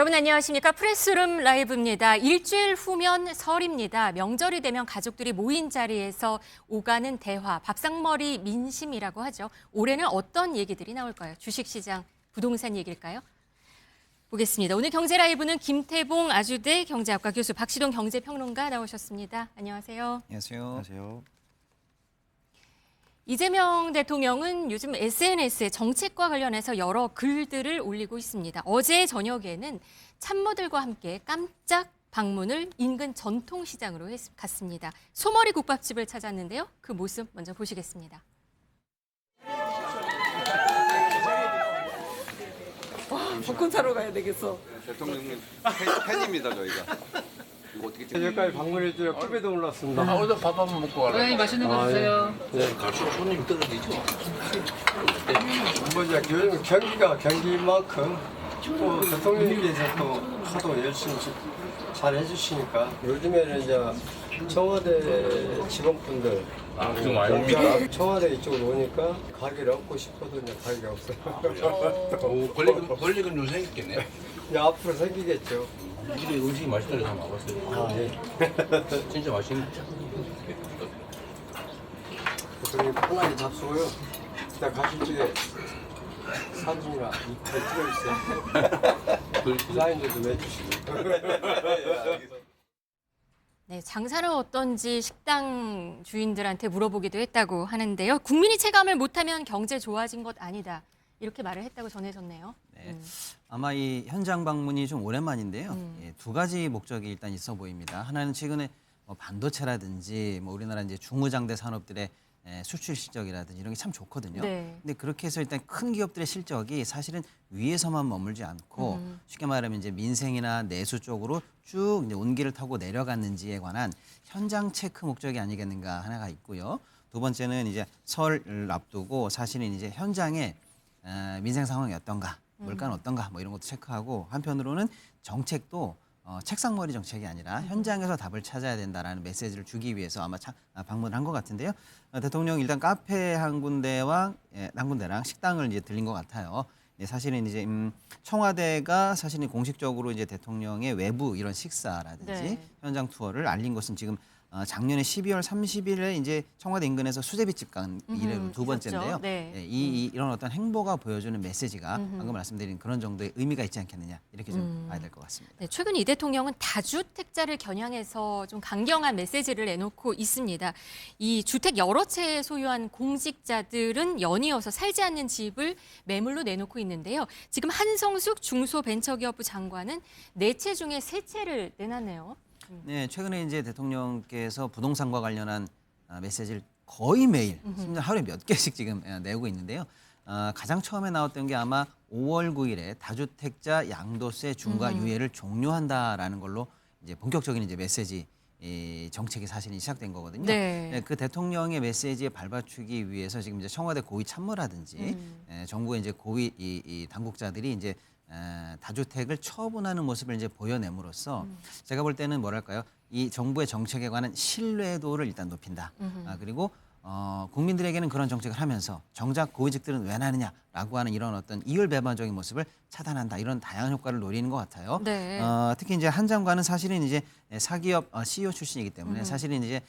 여러분 안녕하십니까? 프레스룸 라이브입니다. 일주일 후면 설입니다. 명절이 되면 가족들이 모인 자리에서 오가는 대화, 밥상머리 민심이라고 하죠. 올해는 어떤 얘기들이 나올까요? 주식시장, 부동산 얘기일까요? 보겠습니다. 오늘 경제라이브는 김태봉 아주대 경제학과 교수, 박시동 경제평론가 나오셨습니다. 안녕하세요. 안녕하세요. 안녕하세요. 이재명 대통령은 요즘 SNS에 정책과 관련해서 여러 글들을 올리고 있습니다. 어제 저녁에는 참모들과 함께 깜짝 방문을 인근 전통시장으로 갔습니다. 소머리 국밥집을 찾았는데요. 그 모습 먼저 보시겠습니다. 와, popcorn 사러 가야 되겠어. 대통령님 팬입니다 저희가. 이거 어떻게 찍? 여기까지 방문해 주려 꿈에도 몰랐습니다. 오늘 밥 한번 먹고 가라. 사장님 맛있는 거 주세요. 갈수록 손님이 떨어지죠. 뭐 이제 요즘 경기가 경기인 만큼 또 대통령님께서 또 하도 열심히 잘 해주시니까 요즘에는 이제 청와대 직원분들 좀 많이 청와대 이쪽으로 오니까 가게를 얻고 싶어도 이제 가게가 없어요. 권리금 좀 생겼겠네. 이제 앞으로 생기겠죠. 이게 음식이 맛있다고 해서 먹었어요. 아, 예. 진짜 맛있는 거. 대통령 편하게 잡수고요. 일단 가실 적에 사진이나 이렇게 찍어주세요. 사인도 좀 해주시고. 네, 장사는 어떤지 식당 주인들한테 물어보기도 했다고 하는데요. 국민이 체감을 못하면 경제 좋아진 것 아니다. 이렇게 말을 했다고 전해졌네요. 네. 아마 이 현장 방문이 좀 오랜만인데요. 예, 두 가지 목적이 일단 있어 보입니다. 하나는 최근에 뭐 반도체라든지 뭐 우리나라 이제 중무장대 산업들의 수출 실적이라든지 이런 게 참 좋거든요. 네. 근데 그렇게 해서 일단 큰 기업들의 실적이 사실은 위에서만 머물지 않고 쉽게 말하면 이제 민생이나 내수 쪽으로 쭉 이제 온기를 타고 내려갔는지에 관한 현장 체크 목적이 아니겠는가 하나가 있고요. 두 번째는 이제 설을 앞두고 사실은 이제 현장에 민생 상황이 어떤가, 물가는 어떤가 뭐 이런 것도 체크하고 한편으로는 정책도 책상머리 정책이 아니라 현장에서 답을 찾아야 된다라는 메시지를 주기 위해서 아마 방문을 한 것 같은데요. 대통령 일단 카페 한 군데랑 식당을 이제 들린 것 같아요. 사실은 이제 청와대가 사실은 공식적으로 이제 대통령의 외부 이런 식사라든지 네. 현장 투어를 알린 것은 지금 작년에 12월 30일에 이제 청와대 인근에서 수제비집 간 이래로 두 번째인데요. 있었죠. 네. 이런 어떤 행보가 보여주는 메시지가 방금 말씀드린 그런 정도의 의미가 있지 않겠느냐 이렇게 좀 봐야 될 것 같습니다. 네, 최근 이 대통령은 다주택자를 겨냥해서 좀 강경한 메시지를 내놓고 있습니다. 이 주택 여러 채 소유한 공직자들은 연이어서 살지 않는 집을 매물로 내놓고 있는데요. 지금 한성숙 중소벤처기업부 장관은 4채 중에 3채를 내놨네요. 네, 최근에 이제 대통령께서 부동산과 관련한 메시지를 거의 매일, 심지어 하루에 몇 개씩 지금 내고 있는데요. 가장 처음에 나왔던 게 아마 5월 9일에 다주택자 양도세 중과 유예를 종료한다라는 걸로 이제 본격적인 이제 메시지 정책이 사실은 시작된 거거든요. 네. 그 대통령의 메시지에 발맞추기 위해서 지금 이제 청와대 고위 참모라든지 정부의 이제 고위 이 당국자들이 이제 다주택을 처분하는 모습을 이제 보여냄으로써 제가 볼 때는 뭐랄까요, 이 정부의 정책에 관한 신뢰도를 일단 높인다. 그리고 국민들에게는 그런 정책을 하면서 정작 고위직들은 왜 나느냐라고 하는 이런 어떤 이율배반적인 모습을 차단한다. 이런 다양한 효과를 노리는 것 같아요. 네. 특히 이제 한 장관은 사실은 이제 사기업 CEO 출신이기 때문에 사실은 이제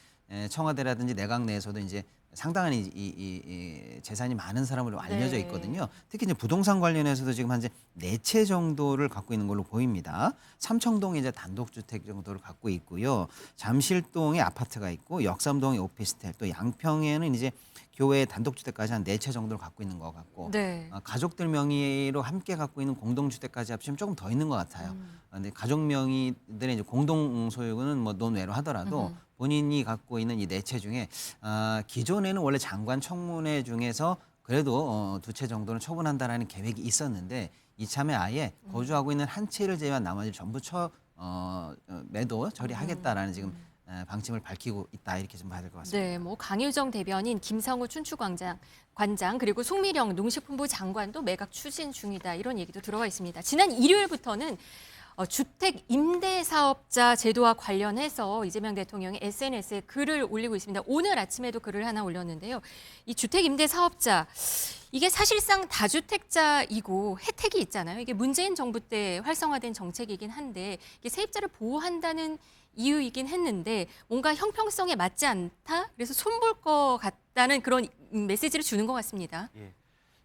청와대라든지 내각 내에서도 이제 상당한 이 재산이 많은 사람으로 알려져 있거든요. 특히 이제 부동산 관련해서도 지금 한 4채 정도를 갖고 있는 걸로 보입니다. 삼청동에 이제 단독주택 정도를 갖고 있고요. 잠실동에 아파트가 있고 역삼동에 오피스텔, 또 양평에는 이제 교외 단독주택까지 한 4채 정도를 갖고 있는 것 같고 네. 가족들 명의로 함께 갖고 있는 공동주택까지 합치면 조금 더 있는 것 같아요. 근데 가족 명의들의 이제 공동 소유는 뭐 논외로 하더라도 본인이 갖고 있는 이 4채 중에 기존에는 원래 장관 청문회 중에서 그래도 2채 정도는 처분한다라는 계획이 있었는데 이참에 아예 거주하고 있는 한 채를 제외한 나머지 전부 매도 처리하겠다라는 지금 방침을 밝히고 있다 이렇게 좀 봐야 될 것 같습니다. 네, 뭐 강유정 대변인, 김상우 춘추관장 그리고 송미령 농식품부 장관도 매각 추진 중이다 이런 얘기도 들어와 있습니다. 지난 일요일부터는 주택 임대 사업자 제도와 관련해서 이재명 대통령이 SNS에 글을 올리고 있습니다. 오늘 아침에도 글을 하나 올렸는데요. 이 주택 임대 사업자 이게 사실상 다주택자이고 혜택이 있잖아요. 이게 문재인 정부 때 활성화된 정책이긴 한데 이게 세입자를 보호한다는 이유이긴 했는데 뭔가 형평성에 맞지 않다. 그래서 손볼 것 같다는 그런 메시지를 주는 것 같습니다. 예.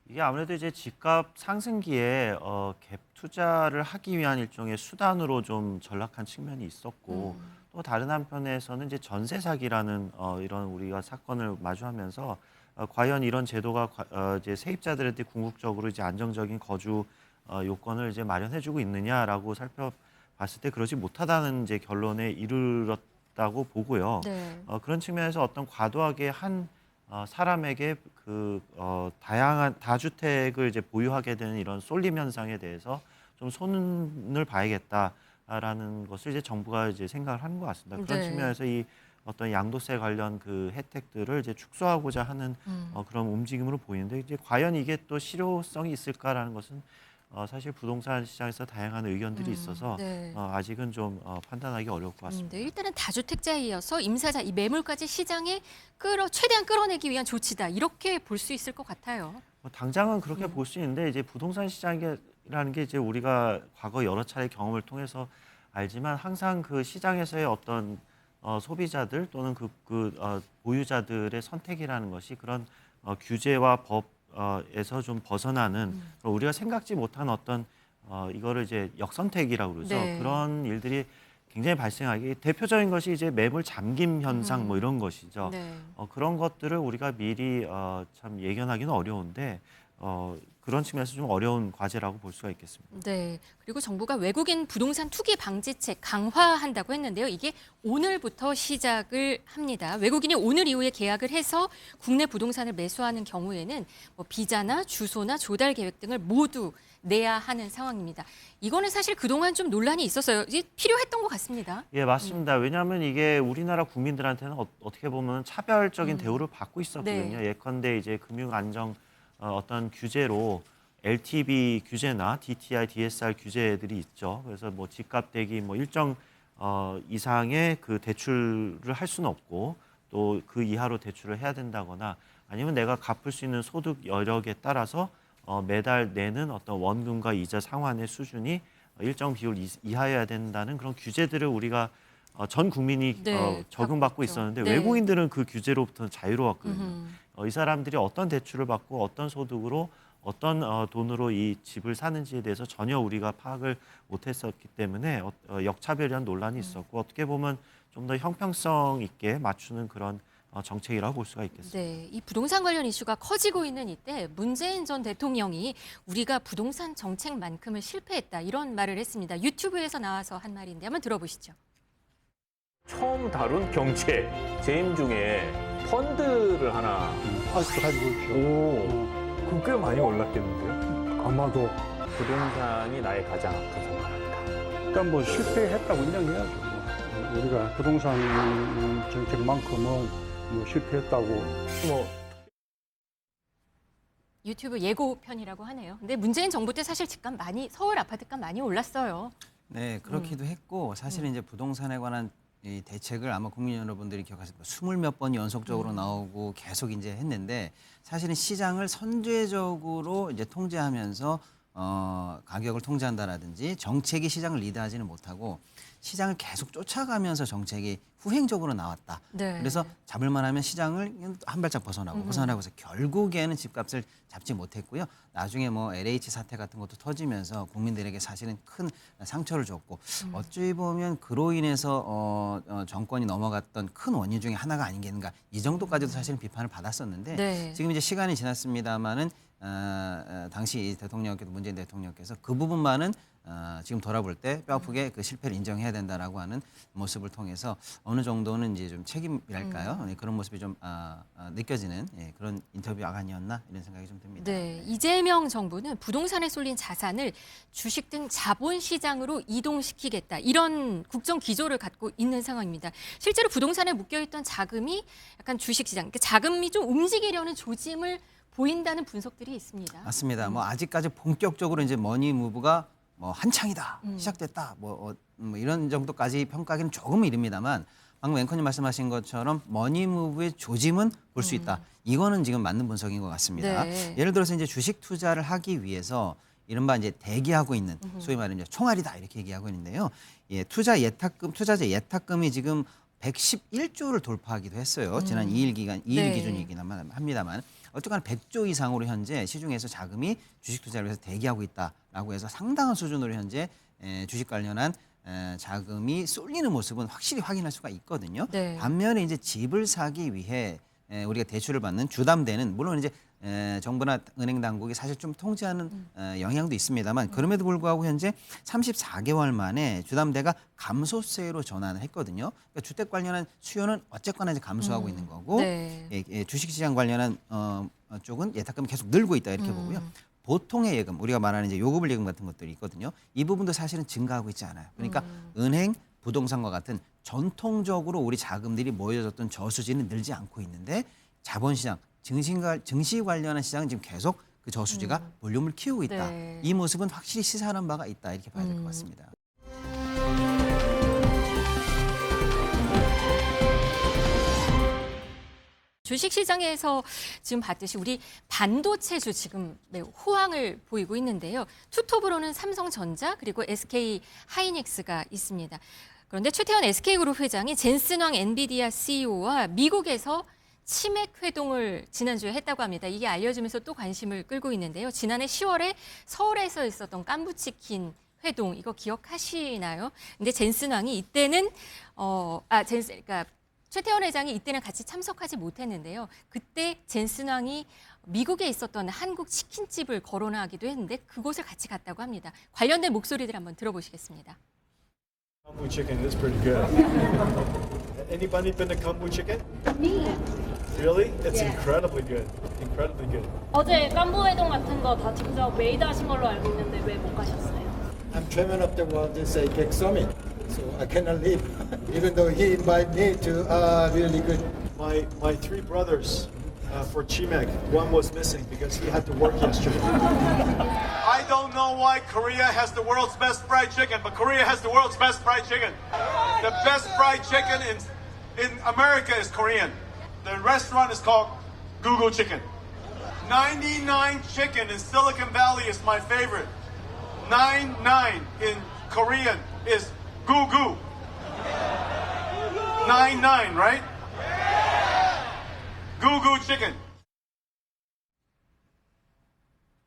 이게 아무래도 이제 집값 상승기에 갭 투자를 하기 위한 일종의 수단으로 좀 전락한 측면이 있었고 또 다른 한편에서는 이제 전세 사기라는 이런 우리가 사건을 마주하면서 과연 이런 제도가 이제 세입자들한테 궁극적으로 이제 안정적인 거주 요건을 이제 마련해주고 있느냐라고 살펴봤을 때 그러지 못하다는 이제 결론에 이르렀다고 보고요. 네. 그런 측면에서 어떤 과도하게 한 사람에게 다양한 다주택을 이제 보유하게 되는 이런 쏠림 현상에 대해서 좀 손을 봐야겠다라는 것을 이제 정부가 이제 생각을 하는 것 같습니다. 그런 네. 측면에서 이 어떤 양도세 관련 그 혜택들을 이제 축소하고자 하는 그런 움직임으로 보이는데 이제 과연 이게 또 실효성이 있을까라는 것은 사실 부동산 시장에서 다양한 의견들이 있어서 네. 아직은 좀 판단하기 어려울 것 같습니다. 네, 일단은 다주택자에 이어서 임사자 이 매물까지 시장에 최대한 끌어내기 위한 조치다 이렇게 볼 수 있을 것 같아요. 당장은 그렇게 볼 수 있는데 이제 부동산 시장이라는 게 이제 우리가 과거 여러 차례 경험을 통해서 알지만 항상 그 시장에서의 어떤 소비자들 또는 보유자들의 선택이라는 것이 그런 규제와 법에서 좀 벗어나는 우리가 생각지 못한 어떤 이거를 이제 역선택이라고 그러죠. 네. 그런 일들이 굉장히 발생하기 대표적인 것이 이제 매물 잠김 현상 뭐 이런 것이죠. 네. 그런 것들을 우리가 미리 참 예견하기는 어려운데 그런 측면에서 좀 어려운 과제라고 볼 수가 있겠습니다. 네. 그리고 정부가 외국인 부동산 투기 방지책 강화한다고 했는데요. 이게 오늘부터 시작을 합니다. 외국인이 오늘 이후에 계약을 해서 국내 부동산을 매수하는 경우에는 뭐 비자나 주소나 조달 계획 등을 모두 내야 하는 상황입니다. 이거는 사실 그동안 좀 논란이 있었어요. 이게 필요했던 것 같습니다. 예, 맞습니다. 왜냐하면 이게 우리나라 국민들한테는 어떻게 보면 차별적인 대우를 받고 있었거든요. 네. 예컨대 이제 금융 안정 어떤 규제로 LTV 규제나 DTI, DSR 규제들이 있죠. 그래서 뭐 집값 대기 뭐 일정 이상의 그 대출을 할 수는 없고 또 그 이하로 대출을 해야 된다거나 아니면 내가 갚을 수 있는 소득 여력에 따라서 매달 내는 어떤 원금과 이자 상환의 수준이 일정 비율 이하여야 된다는 그런 규제들을 우리가 전 국민이 네, 적용받고 있죠. 있었는데 네. 외국인들은 그 규제로부터는 자유로웠거든요. 이 사람들이 어떤 대출을 받고 어떤 소득으로 어떤 돈으로 이 집을 사는지에 대해서 전혀 우리가 파악을 못했었기 때문에 역차별이라는 논란이 있었고 어떻게 보면 좀 더 형평성 있게 맞추는 그런 정책이라고 볼 수가 있겠습니다. 네, 이 부동산 관련 이슈가 커지고 있는 이때 문재인 전 대통령이 우리가 부동산 정책만큼은 실패했다 이런 말을 했습니다. 유튜브에서 나와서 한 말인데 한번 들어보시죠. 처음 다룬 경제 재임 중에 펀드를 하나 아직도 가지고 있죠. 그럼 꽤 많이 올랐겠는데요? 아마도 부동산이 나의 가장 큰 성과랍니다. 일단 뭐 실패했다고 인정해야죠. 우리가 부동산 정책만큼은 뭐 실패했다고. 뭐 유튜브 예고편이라고 하네요. 근데 문재인 정부 때 사실 집값 서울 아파트값 많이 올랐어요. 네, 그렇기도 했고 사실은 이제 부동산에 관한 이 대책을 아마 국민 여러분들이 기억하실 거예요. 20몇 번이 연속적으로 나오고 계속 이제 했는데 사실은 시장을 선제적으로 이제 통제하면서 가격을 통제한다라든지 정책이 시장을 리드하지는 못하고 시장을 계속 쫓아가면서 정책이 후행적으로 나왔다. 네. 그래서 잡을만 하면 시장을 한 발짝 벗어나고 해서 결국에는 집값을 잡지 못했고요. 나중에 뭐 LH 사태 같은 것도 터지면서 국민들에게 사실은 큰 상처를 줬고 어찌 보면 그로 인해서 정권이 넘어갔던 큰 원인 중에 하나가 아닌가 이 정도까지도 사실은 비판을 받았었는데 네. 지금 이제 시간이 지났습니다마는 당시 대통령께서 문재인 대통령께서 그 부분만은 지금 돌아볼 때 뼈아프게 그 실패를 인정해야 된다라고 하는 모습을 통해서 어느 정도는 이제 좀 책임이랄까요? 네, 그런 모습이 좀 느껴지는 그런 인터뷰가 아니었나 이런 생각이 좀 듭니다. 네, 이재명 정부는 부동산에 쏠린 자산을 주식 등 자본시장으로 이동시키겠다. 이런 국정 기조를 갖고 있는 상황입니다. 실제로 부동산에 묶여있던 자금이 약간 주식시장, 그러니까 자금이 좀 움직이려는 조짐을 보인다는 분석들이 있습니다. 맞습니다. 뭐 아직까지 본격적으로 이제 머니 무브가 뭐 한창이다, 시작됐다, 뭐 이런 정도까지 평가하기는 조금 이릅니다만 방금 앵커님 말씀하신 것처럼 머니무브의 조짐은 볼 수 있다. 이거는 지금 맞는 분석인 것 같습니다. 네. 예를 들어서 이제 주식 투자를 하기 위해서 이른바 이제 대기하고 있는 소위 말하는 이제 총알이다 이렇게 얘기하고 있는데요. 예, 투자자 예탁금이 지금 111조를 돌파하기도 했어요. 지난 2일 네. 기준이긴 합니다만 어쨌거나 100조 이상으로 현재 시중에서 자금이 주식 투자를 위해서 대기하고 있다라고 해서 상당한 수준으로 현재 주식 관련한 자금이 쏠리는 모습은 확실히 확인할 수가 있거든요. 네. 반면에 이제 집을 사기 위해 우리가 대출을 받는 주담대는 물론 이제 정부나 은행 당국이 사실 좀 통제하는 영향도 있습니다만 그럼에도 불구하고 현재 34개월 만에 주담대가 감소세로 전환을 했거든요. 그러니까 주택 관련한 수요는 어쨌거나 이제 감소하고 있는 거고 네. 주식시장 관련한 쪽은 예탁금이 계속 늘고 있다 이렇게 보고요. 보통의 예금, 우리가 말하는 이제 요구불 예금 같은 것들이 있거든요. 이 부분도 사실은 증가하고 있지 않아요. 그러니까 은행, 부동산과 같은 전통적으로 우리 자금들이 모여졌던 저수지는 늘지 않고 있는데 자본시장, 증시 관련한 시장은 지금 계속 그 저수지가 볼륨을 키우고 있다. 네. 이 모습은 확실히 시사하는 바가 있다 이렇게 봐야 될 것 같습니다. 주식시장에서 지금 봤듯이 우리 반도체주 지금 매우 호황을 보이고 있는데요. 투톱으로는 삼성전자 그리고 SK 하이닉스가 있습니다. 그런데 최태원 SK그룹 회장이 젠슨왕 엔비디아 CEO와 미국에서 치맥 회동을 지난주에 했다고 합니다. 이게 알려지면서 또 관심을 끌고 있는데요. 지난해 10월에 서울에서 있었던 깐부치킨 회동 이거 기억하시나요? 근데 젠슨왕이 이때는 그러니까 최태원 회장이 이때는 같이 참석하지 못했는데요. 그때 젠슨왕이 미국에 있었던 한국 치킨집을 거론하기도 했는데 그곳을 같이 갔다고 합니다. 관련된 목소리들 한번 들어보시겠습니다. Kambu chicken is pretty good. Anybody been to Kambu chicken? Me. Really? It's incredibly good. Incredibly good. 어제 깐부 회동 같은 거 다 직접 메이드 하신 걸로 알고 있는데 왜 못 가셨어요? I'm chairman of the World Geek Summit, so I cannot leave, even though he invited me to really good. My three brothers for Chimek, one was missing because he had to work yesterday. I don't know why Korea has the world's best fried chicken, but Korea has the world's best fried chicken. The best fried chicken in America is Korean. The restaurant is called Gugu Chicken. 99 Chicken in Silicon Valley is my favorite. 99 in Korean is Gugu. 99, right? Gugu Chicken.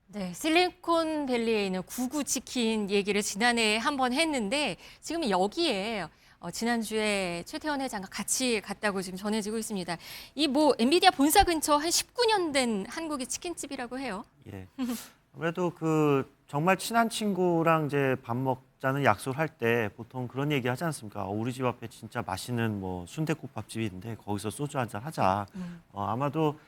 네, 실리콘밸리에 있는 구구치킨 얘기를 지난해에 한번 했는데 지금 여기에 지난주에 최태원 회장과 같이 갔다고 지금 전해지고 있습니다. 이 뭐 엔비디아 본사 근처 한 19년 된 한국의 치킨집이라고 해요. 예. 아무래도 그 정말 친한 친구랑 이제 밥 먹자는 약속을 할 때 보통 그런 얘기 하지 않습니까? 우리 집 앞에 진짜 맛있는 뭐 순댓국밥집이 있는데 거기서 소주 한잔 하자. 아마도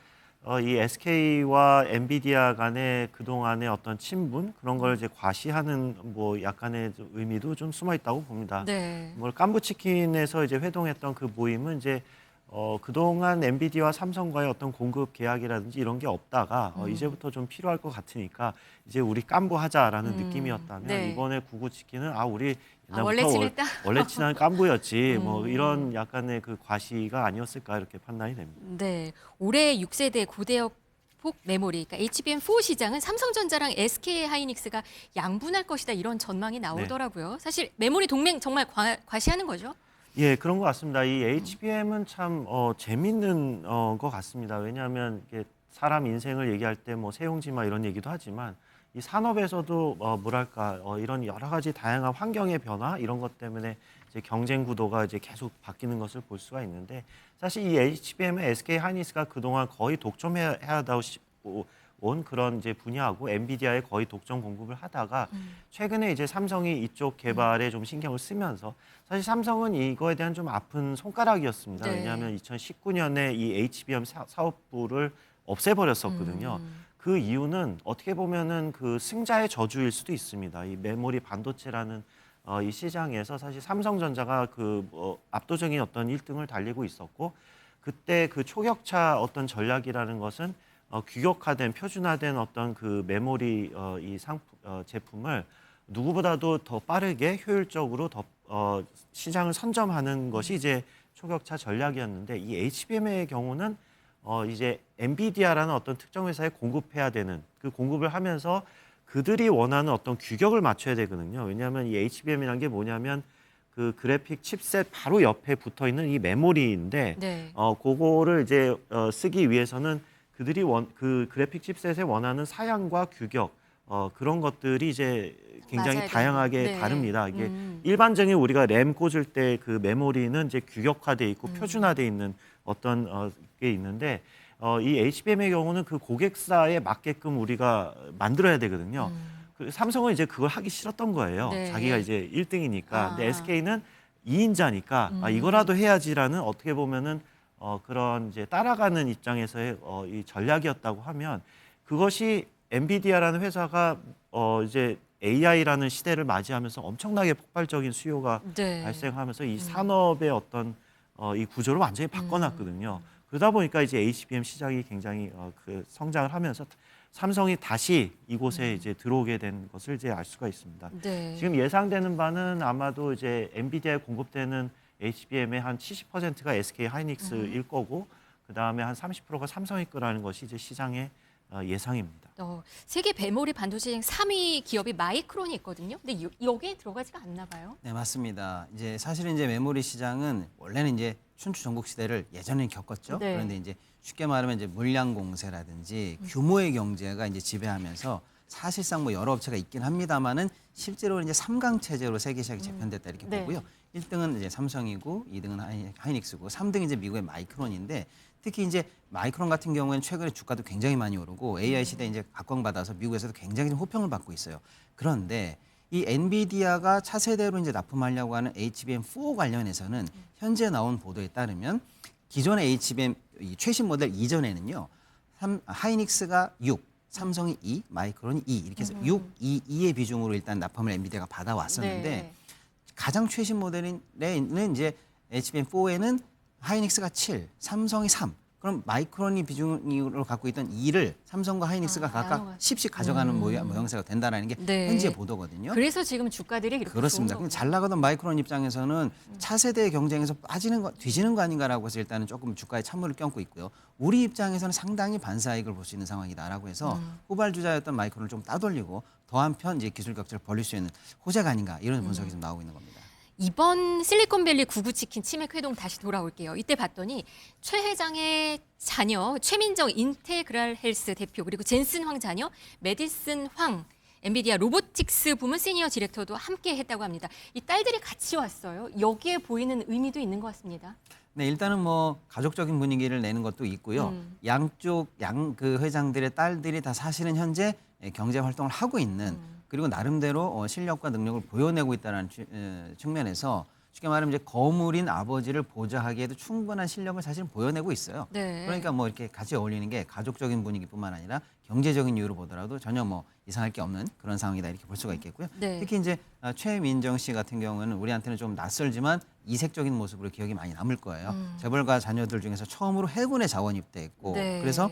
이 SK와 엔비디아 간의 그동안의 어떤 친분 그런 걸 이제 과시하는 뭐 약간의 의미도 좀 숨어 있다고 봅니다. 네. 뭐 깐부치킨에서 이제 회동했던 그 모임은 이제 그동안 엔비디아와 삼성과의 어떤 공급 계약이라든지 이런 게 없다가 이제부터 좀 필요할 것 같으니까 이제 우리 깐부하자라는 느낌이었다면 네. 이번에 구구치킨은 우리 원래 친했다? 원래 친한 깐부였지 뭐 이런 약간의 그 과시가 아니었을까 이렇게 판단이 됩니다. 네, 올해 6세대 고대역 폭 메모리, 그러니까 HBM4 시장은 삼성전자랑 SK 하이닉스가 양분할 것이다 이런 전망이 나오더라고요. 사실 메모리 동맹 정말 과시하는 거죠? 예, 그런 것 같습니다. 이 HBM은 참 재밌는 것 같습니다. 왜냐하면 이게 사람 인생을 얘기할 때 뭐 세용지마 이런 얘기도 하지만 이 산업에서도 뭐랄까 이런 여러 가지 다양한 환경의 변화 이런 것 때문에 이제 경쟁 구도가 이제 계속 바뀌는 것을 볼 수가 있는데 사실 이 HBM은 SK 하이닉스가 그동안 거의 독점해야 하다 온 그런 이제 분야하고 엔비디아에 거의 독점 공급을 하다가 최근에 이제 삼성이 이쪽 개발에 좀 신경을 쓰면서 사실 삼성은 이거에 대한 좀 아픈 손가락이었습니다. 네. 왜냐하면 2019년에 이 HBM 사업부를 없애버렸었거든요. 그 이유는 어떻게 보면은 그 승자의 저주일 수도 있습니다. 이 메모리 반도체라는 이 시장에서 사실 삼성전자가 그 압도적인 어떤 1등을 달리고 있었고 그때 그 초격차 어떤 전략이라는 것은 규격화된 표준화된 어떤 그 메모리 이 제품을 누구보다도 더 빠르게 효율적으로 더 시장을 선점하는 것이 이제 초격차 전략이었는데 이 HBM의 경우는 이제 엔비디아라는 어떤 특정 회사에 공급해야 되는 그 공급을 하면서 그들이 원하는 어떤 규격을 맞춰야 되거든요. 왜냐하면 이 HBM이라는 게 뭐냐면 그 그래픽 칩셋 바로 옆에 붙어 있는 이 메모리인데 네. 그거를 이제 쓰기 위해서는 그들이 그 그래픽 칩셋에 원하는 사양과 규격 그런 것들이 이제 굉장히 맞아야 다양하게 되는. 네. 다릅니다. 이게 일반적인 우리가 램 꽂을 때 그 메모리는 이제 규격화돼 있고 표준화돼 있는 어떤 게 있는데 이 HBM의 경우는 그 고객사에 맞게끔 우리가 만들어야 되거든요. 그 삼성은 이제 그걸 하기 싫었던 거예요. 네. 자기가 이제 1등이니까. 근데 아. SK는 2인자니까 이거라도 해야지라는 어떻게 보면은 그런 이제 따라가는 입장에서의 이 전략이었다고 하면 그것이 엔비디아라는 회사가 이제 AI라는 시대를 맞이하면서 엄청나게 폭발적인 수요가 네. 발생하면서 이 산업의 어떤 이 구조를 완전히 바꿔놨거든요. 그러다 보니까 이제 HBM 시장이 굉장히 그 성장을 하면서 삼성이 다시 이곳에 이제 들어오게 된 것을 이제 알 수가 있습니다. 네. 지금 예상되는 바는 아마도 이제 엔비디아에 공급되는 HBM의 한 70%가 SK 하이닉스일 거고 그 다음에 한 30%가 삼성일 거라는 것이 이제 시장의 예상입니다. 세계 메모리 반도체 3위 기업이 마이크론이 있거든요. 근데 여기에 들어가지가 않나 봐요. 네, 맞습니다. 이제 사실은 이제 메모리 시장은 원래는 이제 춘추 전국 시대를 예전에 겪었죠. 네. 그런데 이제 쉽게 말하면 이제 물량 공세라든지 규모의 경제가 이제 지배하면서 사실상 뭐 여러 업체가 있긴 합니다만은 실제로 이제 3강 체제로 세계 시장이 재편됐다 이렇게 네. 보고요. 1등은 이제 삼성이고 2등은 하이닉스고 3등이 이제 미국의 마이크론인데 특히 이제 마이크론 같은 경우에는 최근에 주가도 굉장히 많이 오르고 AI 시대에 이제 각광받아서 미국에서도 굉장히 좀 호평을 받고 있어요. 그런데 이 엔비디아가 차세대로 이제 납품하려고 하는 HBM4 관련해서는 현재 나온 보도에 따르면 기존의 HBM 이 최신 모델 이전에는요. 하이닉스가 6, 삼성이 2, 마이크론이 2 이렇게 해서 6, 2, 2의 비중으로 일단 납품을 엔비디아가 받아왔었는데 네. 가장 최신 모델인 이제 HBM4에는 하이닉스가 7, 삼성이 3. 그럼 마이크론이 비중으로 갖고 있던 2를 삼성과 하이닉스가 각각 10씩 가져가는 모양새가 된다는 게 네. 현지의 보도거든요. 그래서 지금 주가들이 이렇게 그렇습니다. 좋은 근데 잘 나가던 마이크론 입장에서는 차세대 경쟁에서 뒤지는 거 아닌가라고 해서 일단은 조금 주가에 찬물을 껴안고 있고요. 우리 입장에서는 상당히 반사이익을 볼 수 있는 상황이다라고 해서 후발주자였던 마이크론을 좀 따돌리고 더 한편 이제 기술 격차를 벌릴 수 있는 호재가 아닌가 이런 분석이 좀 나오고 있는 겁니다. 이번 실리콘밸리 구구치킨 치맥 회동 다시 돌아올게요. 이때 봤더니 최 회장의 자녀 최민정 인테그랄 헬스 대표 그리고 젠슨 황 자녀 메디슨 황 엔비디아 로보틱스 부문 시니어 디렉터도 함께 했다고 합니다. 이 딸들이 같이 왔어요. 여기에 보이는 의미도 있는 것 같습니다. 네, 일단은 뭐 가족적인 분위기를 내는 것도 있고요. 양쪽 그 회장들의 딸들이 다 사실은 현재 경제 활동을 하고 있는 그리고 나름대로 실력과 능력을 보여내고 있다는 측면에서 쉽게 말하면 이제 거물인 아버지를 보좌하기에도 충분한 실력을 사실 보여내고 있어요. 네. 그러니까 뭐 이렇게 같이 어울리는 게 가족적인 분위기뿐만 아니라 경제적인 이유로 보더라도 전혀 뭐 이상할 게 없는 그런 상황이다 이렇게 볼 수가 있겠고요. 네. 특히 이제 최민정 씨 같은 경우는 우리한테는 좀 낯설지만 이색적인 모습으로 기억이 많이 남을 거예요. 재벌가 자녀들 중에서 처음으로 해군에 자원 입대했고 네. 그래서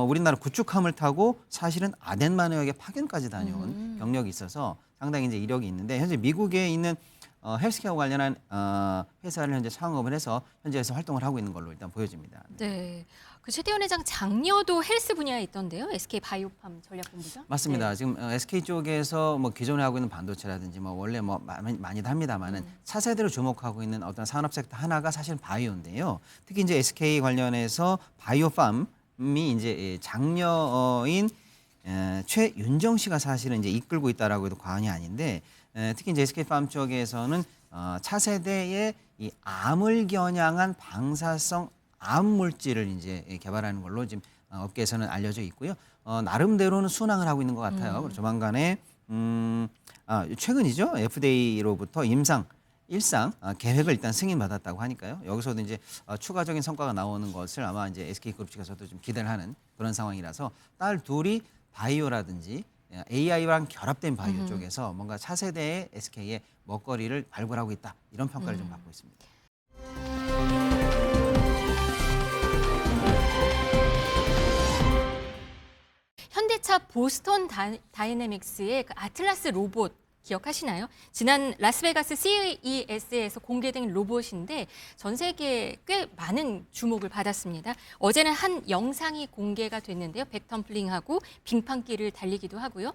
우리나라 구축함을 타고 사실은 아덴만해역에 파견까지 다녀온 경력이 있어서 상당히 이제 이력이 있는데 현재 미국에 있는 헬스케어 관련한 회사를 현재 창업을 해서 현지에서 활동을 하고 있는 걸로 일단 보여집니다. 네. 그 최태원 회장 장녀도 헬스 분야에 있던데요. SK 바이오팜 전략본부장. 맞습니다. 네. 지금 SK 쪽에서 뭐 기존에 하고 있는 반도체라든지 뭐 원래 뭐 많이들 합니다만은 차세대로 주목하고 있는 어떤 산업 섹터 하나가 사실 바이오인데요. 특히 이제 SK 관련해서 바이오팜이 이제 장녀인 최윤정 씨가 사실은 이제 이끌고 있다라고 해도 과언이 아닌데 특히 이제 SK팜 쪽에서는 차세대의 이 암을 겨냥한 방사성 암 물질을 이제 개발하는 걸로 지금 업계에서는 알려져 있고요. 나름대로는 순항을 하고 있는 것 같아요. 그리고 조만간에 최근이죠. FDA로부터 일상 계획을 일단 승인받았다고 하니까요. 여기서도 이제 추가적인 성과가 나오는 것을 아마 이제 SK그룹 측에서도 좀 기대를 하는 그런 상황이라서 딸 둘이 바이오라든지 AI랑 결합된 바이오 쪽에서 뭔가 차세대의 SK의 먹거리를 발굴하고 있다. 이런 평가를 좀 받고 있습니다. 현대차 보스턴 다이내믹스의 그 아틀라스 로봇 기억하시나요? 지난 라스베가스 CES에서 공개된 로봇인데 전 세계에 꽤 많은 주목을 받았습니다. 어제는 한 영상이 공개가 됐는데요. 백텀플링하고 빙판길을 달리기도 하고요.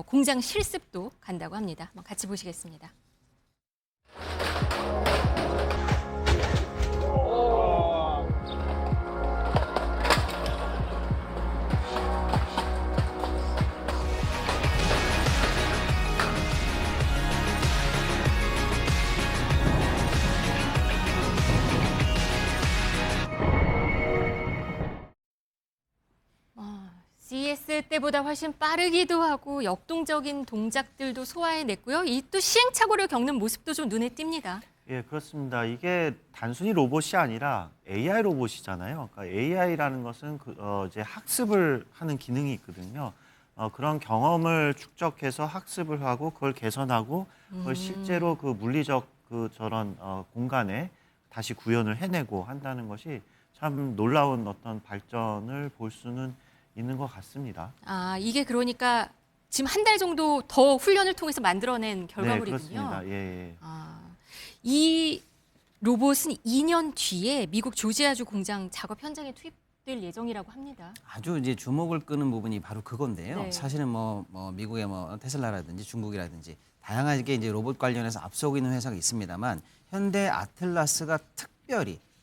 공장 실습도 간다고 합니다. 한번 같이 보시겠습니다. CES 때보다 훨씬 빠르기도 하고 역동적인 동작들도 소화해냈고요. 이 또 시행착오를 겪는 모습도 좀 눈에 띕니다. 예, 그렇습니다. 이게 단순히 로봇이 아니라 AI 로봇이잖아요. 그러니까 AI라는 것은 이제 학습을 하는 기능이 있거든요. 그런 경험을 축적해서 학습을 하고 그걸 개선하고 그걸 실제로 그 물리적 저런 공간에 다시 구현을 해내고 한다는 것이 참 놀라운 어떤 발전을 볼 수는 있는 것 같습니다. 이게 그러니까 지금 한 달 정도 더 훈련을 통해서 만들어낸 결과물이군요. 네, 그렇습니다. 예. 이 로봇은 2년 뒤에 미국 조지아주 공장 작업 현장에 투입될 예정이라고 합니다. 아주 이제 주목을 끄는 부분이 바로 그건데요. 네. 사실은 미국의 테슬라라든지 중국이라든지 다양하게 이제 로봇 관련해서 앞서고 있는 회사가 있습니다만 현대 아틀라스가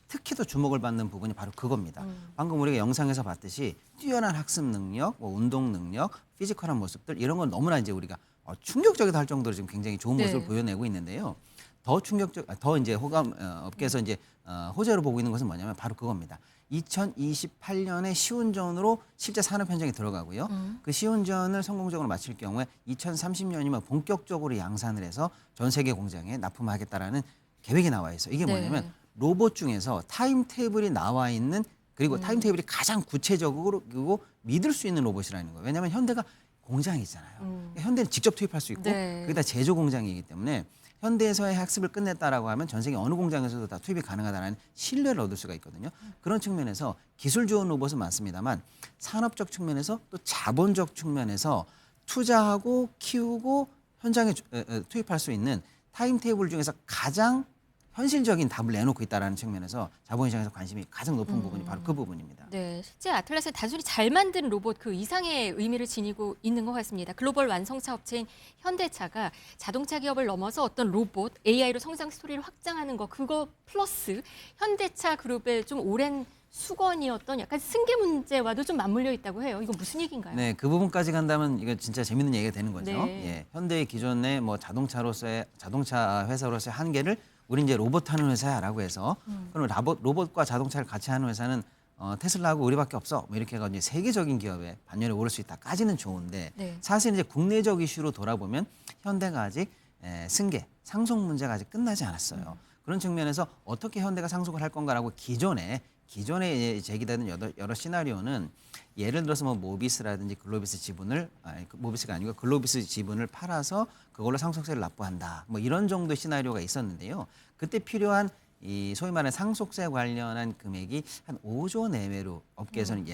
특히 더 주목을 받는 부분이 바로 그겁니다. 방금 우리가 영상에서 봤듯이 뛰어난 학습 능력, 운동 능력, 피지컬한 모습들 이런 건 너무나 이제 우리가 충격적이다 할 정도로 지금 굉장히 좋은 모습을 보여내고 있는데요. 더 이제 업계에서 이제 호재로 보고 있는 것은 뭐냐면 바로 그겁니다. 2028년에 시운전으로 실제 산업 현장에 들어가고요. 그 시운전을 성공적으로 마칠 경우에 2030년이면 본격적으로 양산을 해서 전 세계 공장에 납품하겠다라는 계획이 나와 있어요. 이게 뭐냐면 로봇 중에서 타임테이블이 나와 있는 그리고 타임테이블이 가장 구체적으로 그리고 믿을 수 있는 로봇이라는 거예요. 왜냐하면 현대가 공장이 있잖아요. 현대는 직접 투입할 수 있고 거기다 제조 공장이기 때문에 현대에서의 학습을 끝냈다라고 하면 전 세계 어느 공장에서도 다 투입이 가능하다는 신뢰를 얻을 수가 있거든요. 그런 측면에서 기술 좋은 로봇은 많습니다만 산업적 측면에서 또 자본적 측면에서 투자하고 키우고 현장에 투입할 수 있는 타임테이블 중에서 가장 현실적인 답을 내놓고 있다는 측면에서 자본시장에서 관심이 가장 높은 부분이 바로 그 부분입니다. 네, 실제 아틀라스는 단순히 잘 만든 로봇 그 이상의 의미를 지니고 있는 것 같습니다. 글로벌 완성차 업체인 현대차가 자동차 기업을 넘어서 어떤 로봇, AI로 성장 스토리를 확장하는 거 그거 플러스 현대차 그룹의 좀 오랜 수건이었던 약간 승계 문제와도 좀 맞물려 있다고 해요. 이건 무슨 얘기인가요? 네, 그 부분까지 간다면 이거 진짜 재밌는 얘기가 되는 거죠. 네. 예, 현대의 기존의 자동차 회사로서의 한계를 우리 이제 로봇 하는 회사야라고 해서 그럼 로봇과 자동차를 같이 하는 회사는 테슬라하고 우리밖에 없어. 이렇게 해가지고 이제 세계적인 기업에 반열에 오를 수 있다까지는 좋은데 사실 이제 국내적 이슈로 돌아보면 현대가 아직 상속 문제가 아직 끝나지 않았어요. 그런 측면에서 어떻게 현대가 상속을 할 건가라고 기존에 제기되는 여러 시나리오는 예를 들어서 모비스라든지 글로비스 지분을 모비스가 아니고 글로비스 지분을 팔아서 그걸로 상속세를 납부한다. 이런 정도의 시나리오가 있었는데요. 그때 필요한 이 소위 말하는 상속세 관련한 금액이 한 5조 내외로 업계에서는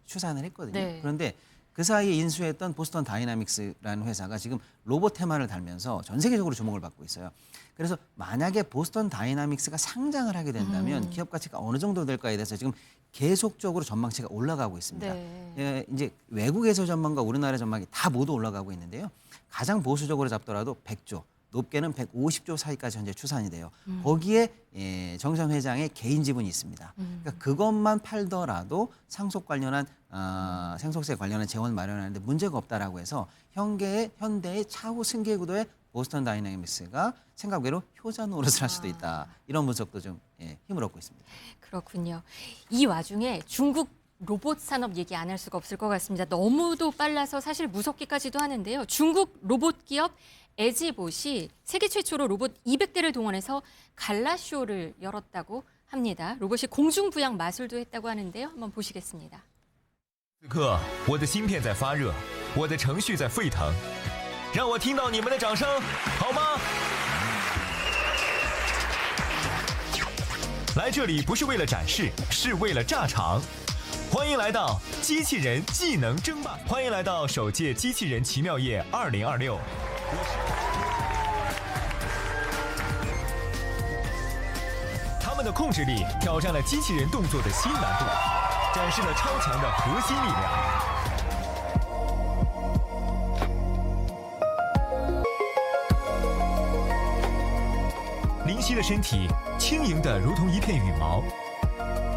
추산을 했거든요. 네. 그런데 그 사이에 인수했던 보스턴 다이나믹스라는 회사가 지금 로봇 테마를 달면서 전 세계적으로 주목을 받고 있어요. 그래서 만약에 보스턴 다이나믹스가 상장을 하게 된다면 기업 가치가 어느 정도 될까에 대해서 지금 계속적으로 전망치가 올라가고 있습니다. 예, 이제 외국에서 전망과 우리나라 전망이 다 모두 올라가고 있는데요. 가장 보수적으로 잡더라도 100조, 높게는 150조 사이까지 현재 추산이 돼요. 거기에 정선 회장의 개인 지분이 있습니다. 그러니까 그것만 팔더라도 상속세 관련한 재원 마련하는데 문제가 없다라고 해서 현대의 차후 승계 구도에 보스턴 다이나믹스가 생각외로 효자 노릇을 할 수도 있다. 이런 분석도 좀 힘을 얻고 있습니다. 그렇군요. 이 와중에 중국 로봇 산업 얘기 안 할 수가 없을 것 같습니다. 너무도 빨라서 사실 무섭기까지도 하는데요. 중국 로봇 기업 에지봇이 세계 최초로 로봇 200대를 동원해서 갈라쇼를 열었다고 합니다. 로봇이 공중부양 마술도 했다고 하는데요. 한번 보시겠습니다. 此刻，我的芯片在发热，我的程序在沸腾，让我听到你们的掌声，好吗？来这里不是为了展示，是为了炸场。欢迎来到机器人技能争霸，欢迎来到首届机器人奇妙夜2026。他们的控制力挑战了机器人动作的新难度，展示了超强的核心力量。灵犀的身体轻盈的如同一片羽毛，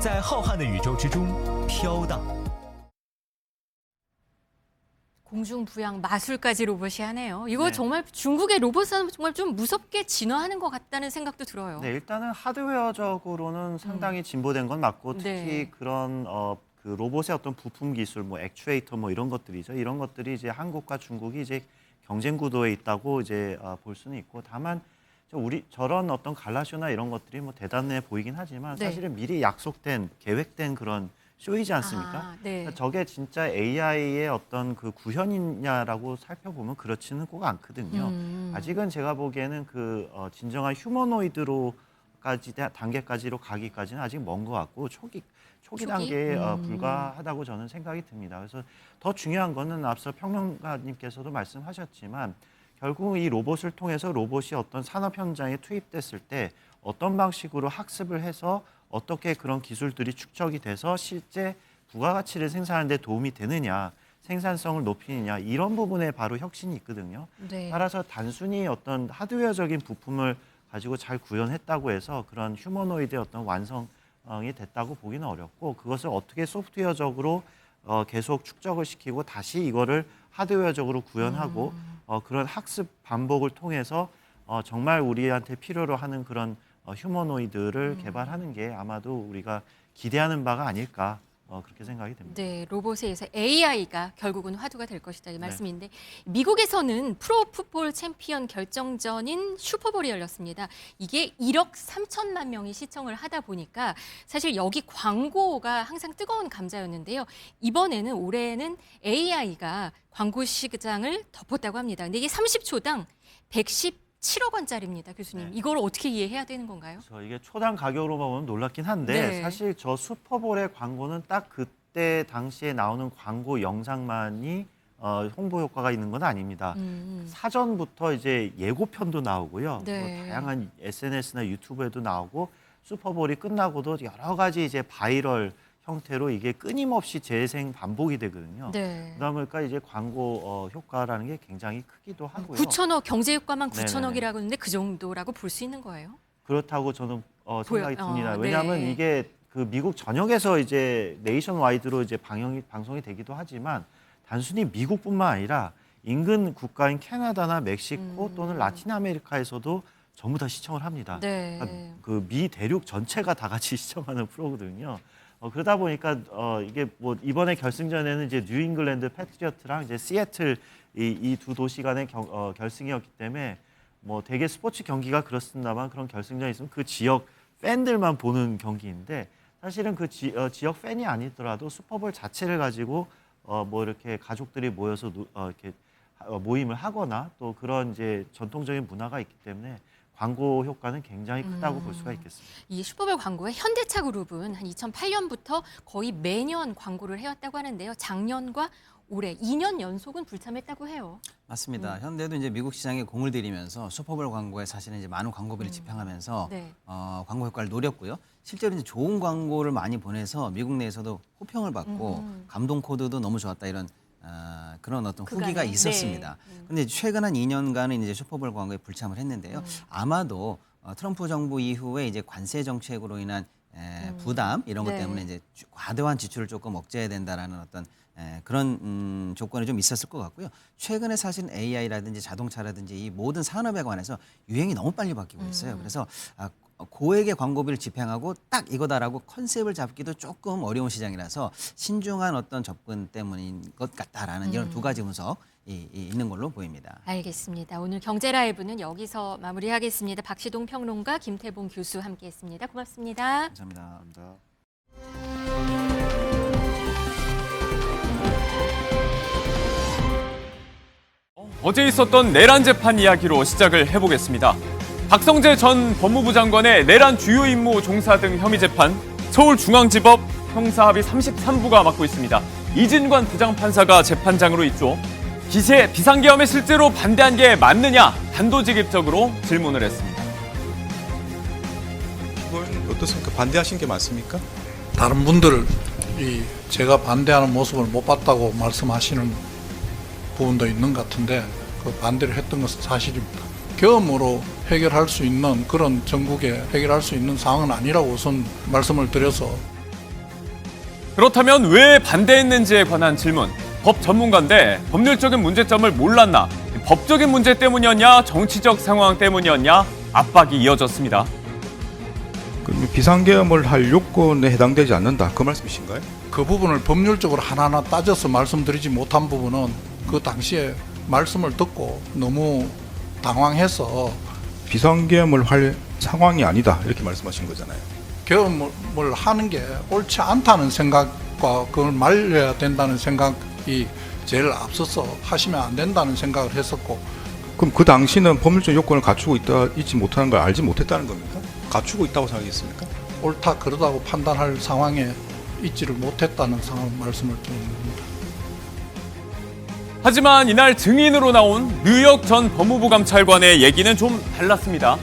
在浩瀚的宇宙之中飘荡。 공중부양 마술까지 로봇이 하네요. 이거 네. 정말 중국의 로봇은 정말 좀 무섭게 진화하는 것 같다는 생각도 들어요. 네, 일단은 하드웨어적으로는 상당히 진보된 건 맞고 특히 네. 그런 그 로봇의 어떤 부품 기술, 뭐 액추에이터 뭐 이런 것들이죠. 이런 것들이 이제 한국과 중국이 이제 경쟁 구도에 있다고 이제 볼 수는 있고 다만 우리 저런 어떤 갈라쇼나 이런 것들이 뭐 대단해 보이긴 하지만 네. 사실은 미리 약속된 계획된 그런 쇼이지 않습니까? 아, 네. 그러니까 저게 진짜 AI의 어떤 그 구현이냐라고 살펴보면 그렇지는 꼭 않거든요. 아직은 제가 보기에는 그 진정한 휴머노이드로까지 단계까지로 가기까지는 아직 먼 것 같고 초기 단계에 불과하다고 저는 생각이 듭니다. 그래서 더 중요한 거는 앞서 평론가님께서도 말씀하셨지만 결국 이 로봇을 통해서 로봇이 어떤 산업 현장에 투입됐을 때 어떤 방식으로 학습을 해서 어떻게 그런 기술들이 축적이 돼서 실제 부가가치를 생산하는 데 도움이 되느냐, 생산성을 높이느냐 이런 부분에 바로 혁신이 있거든요. 네. 따라서 단순히 어떤 하드웨어적인 부품을 가지고 잘 구현했다고 해서 그런 휴머노이드의 어떤 완성이 됐다고 보기는 어렵고 그것을 어떻게 소프트웨어적으로 계속 축적을 시키고 다시 이거를 하드웨어적으로 구현하고 그런 학습 반복을 통해서 정말 우리한테 필요로 하는 그런 휴머노이드를 개발하는 게 아마도 우리가 기대하는 바가 아닐까 그렇게 생각이 됩니다. 네, 로봇에 의해서 AI가 결국은 화두가 될 것이다 이 말씀인데 미국에서는 프로 풋볼 챔피언 결정전인 슈퍼볼이 열렸습니다. 이게 1억 3천만 명이 시청을 하다 보니까 사실 여기 광고가 항상 뜨거운 감자였는데요. 이번에는 올해는 AI가 광고 시장을 덮었다고 합니다. 근데 이게 30초당 117억 원짜리입니다, 교수님. 네. 이걸 어떻게 이해해야 되는 건가요? 그래서 이게 초당 가격으로만 보면 놀랍긴 한데 네. 사실 저 슈퍼볼의 광고는 딱 그때 당시에 나오는 광고 영상만이 홍보 효과가 있는 건 아닙니다. 사전부터 이제 예고편도 나오고요. 네. 뭐 다양한 SNS나 유튜브에도 나오고 슈퍼볼이 끝나고도 여러 가지 이제 바이럴 형태로 이게 끊임없이 재생 반복이 되거든요. 네. 그러다 보니까 이제 광고 효과라는 게 굉장히 크기도 하고요. 9천억 경제 효과만 네네네. 9천억이라고 하는데 그 정도라고 볼 수 있는 거예요? 그렇다고 저는 생각이 듭니다. 네. 왜냐하면 이게 그 미국 전역에서 이제 네이션 와이드로 이제 방송이 되기도 하지만 단순히 미국뿐만 아니라 인근 국가인 캐나다나 멕시코 또는 라틴 아메리카에서도 전부 다 시청을 합니다. 네. 그러니까 그 미 대륙 전체가 다 같이 시청하는 프로거든요. 그러다 보니까 이게 뭐 이번에 결승전에는 이제 뉴잉글랜드 패트리어트랑 이제 시애틀 이 두 도시 간의 결승이었기 때문에 뭐 되게 스포츠 경기가 그렇습니다만 그런 결승전이 있으면 그 지역 팬들만 보는 경기인데 사실은 그 지역 팬이 아니더라도 슈퍼볼 자체를 가지고 뭐 이렇게 가족들이 모여서 이렇게 모임을 하거나 또 그런 이제 전통적인 문화가 있기 때문에 광고 효과는 굉장히 크다고 볼 수가 있겠습니다. 이 슈퍼볼 광고에 현대차 그룹은 한 2008년부터 거의 매년 광고를 해왔다고 하는데요. 작년과 올해 2년 연속은 불참했다고 해요. 맞습니다. 현대도 이제 미국 시장에 공을 들이면서 슈퍼볼 광고에 사실은 이제 많은 광고비를 집행하면서 네. 광고 효과를 노렸고요. 실제로 이제 좋은 광고를 많이 보내서 미국 내에서도 호평을 받고 감동 코드도 너무 좋았다 이런 그런 어떤 그간에, 후기가 있었습니다. 근데 최근 한 2년간은 이제 슈퍼볼 광고에 불참을 했는데요. 아마도 트럼프 정부 이후에 이제 관세 정책으로 인한 부담 이런 것 네. 때문에 이제 과도한 지출을 조금 억제해야 된다라는 어떤 그런 조건이 좀 있었을 것 같고요. 최근에 사실 AI라든지 자동차라든지 이 모든 산업에 관해서 유행이 너무 빨리 바뀌고 있어요. 그래서 고액의 광고비를 집행하고 딱 이거다라고 컨셉을 잡기도 조금 어려운 시장이라서 신중한 어떤 접근 때문인 것 같다라는 이런 두 가지 분석이 있는 걸로 보입니다. 알겠습니다. 오늘 경제 라이브는 여기서 마무리하겠습니다. 박시동 평론가, 김태봉 교수 함께했습니다. 고맙습니다. 감사합니다. 어제 있었던 내란 재판 이야기로 시작을 해보겠습니다. 박성재 전 법무부 장관의 내란 주요 임무 종사 등 혐의 재판, 서울중앙지법 형사합의 33부가 맡고 있습니다. 이진관 부장판사가 재판장으로 있죠. 비상계엄에 실제로 반대한 게 맞느냐 단도직입적으로 질문을 했습니다. 어떻습니까? 반대하신 게 맞습니까? 다른 분들 제가 반대하는 모습을 못 봤다고 말씀하시는 부분도 있는 것 같은데 그 반대를 했던 것은 사실입니다. 계엄으로 해결할 수 있는 그런 전국에 해결할 수 있는 상황은 아니라고 우선 말씀을 드려서 그렇다면 왜 반대했는지에 관한 질문. 법 전문가인데 법률적인 문제점을 몰랐나? 법적인 문제 때문이었냐? 정치적 상황 때문이었냐? 압박이 이어졌습니다. 그럼 비상계엄을 할 요건에 해당되지 않는다. 그 말씀이신가요? 그 부분을 법률적으로 하나하나 따져서 말씀드리지 못한 부분은 그 당시에 말씀을 듣고 너무 당황해서 비상계엄을 할 상황이 아니다. 이렇게 말씀하신 거잖아요. 계엄을 하는 게 옳지 않다는 생각과 그걸 말려야 된다는 생각이 제일 앞서서 하시면 안 된다는 생각을 했었고. 그럼 그 당시는 법률적 요건을 갖추고 있지 못하는 걸 알지 못했다는 겁니까? 갖추고 있다고 생각했습니까? 옳다 그러다고 판단할 상황에 있지를 못했다는 상황 말씀을 드리는 겁니다. 하지만 이날 증인으로 나온 류혁 전 법무부 감찰관의 얘기는 좀 달랐습니다.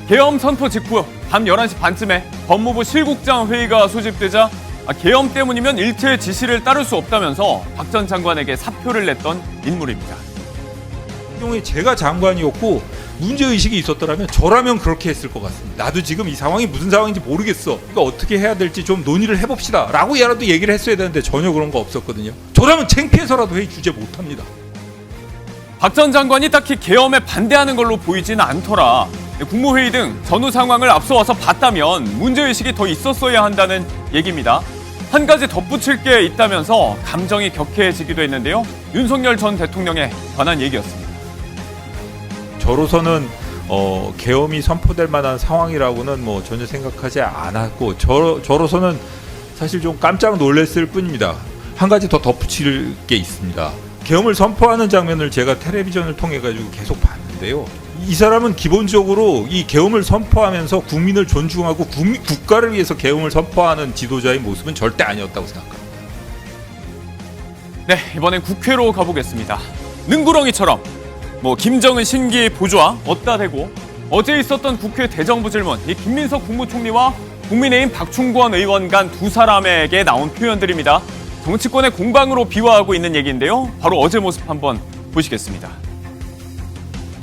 계엄 선포 직후 밤 11시 반쯤에 법무부 실국장 회의가 소집되자 계엄 때문이면 일체의 지시를 따를 수 없다면서 박 전 장관에게 사표를 냈던 인물입니다. 이 경우에 제가 장관이었고 문제의식이 있었더라면 저라면 그렇게 했을 것 같습니다. 나도 지금 이 상황이 무슨 상황인지 모르겠어. 그러니까 어떻게 해야 될지 좀 논의를 해봅시다 라고 야라도 얘기를 했어야 되는데 전혀 그런 거 없었거든요. 저라면 창피해서라도 회의 주재 못합니다. 박 전 장관이 딱히 계엄에 반대하는 걸로 보이지는 않더라. 국무회의 등 전후 상황을 앞서와서 봤다면 문제의식이 더 있었어야 한다는 얘기입니다. 한 가지 덧붙일 게 있다면서 감정이 격해지기도 했는데요. 윤석열 전 대통령에 관한 얘기였습니다. 저로서는 계엄이 선포될 만한 상황이라고는 뭐 전혀 생각하지 않았고 저로서는 사실 좀 깜짝 놀랐을 뿐입니다. 한 가지 더 덧붙일 게 있습니다. 계엄을 선포하는 장면을 제가 텔레비전을 통해 가지고 계속 봤는데요. 이 사람은 기본적으로 이 계엄을 선포하면서 국민을 존중하고 국가를 위해서 계엄을 선포하는 지도자의 모습은 절대 아니었다고 생각합니다. 네, 이번엔 국회로 가보겠습니다. 능구렁이처럼 김정은 신기 보좌 어디다 대고 어제 있었던 국회 대정부 질문 이 김민석 국무총리와 국민의힘 박충권 의원 간 두 사람에게 나온 표현들입니다. 정치권의 공방으로 비화하고 있는 얘기인데요. 바로 어제 모습 한번 보시겠습니다.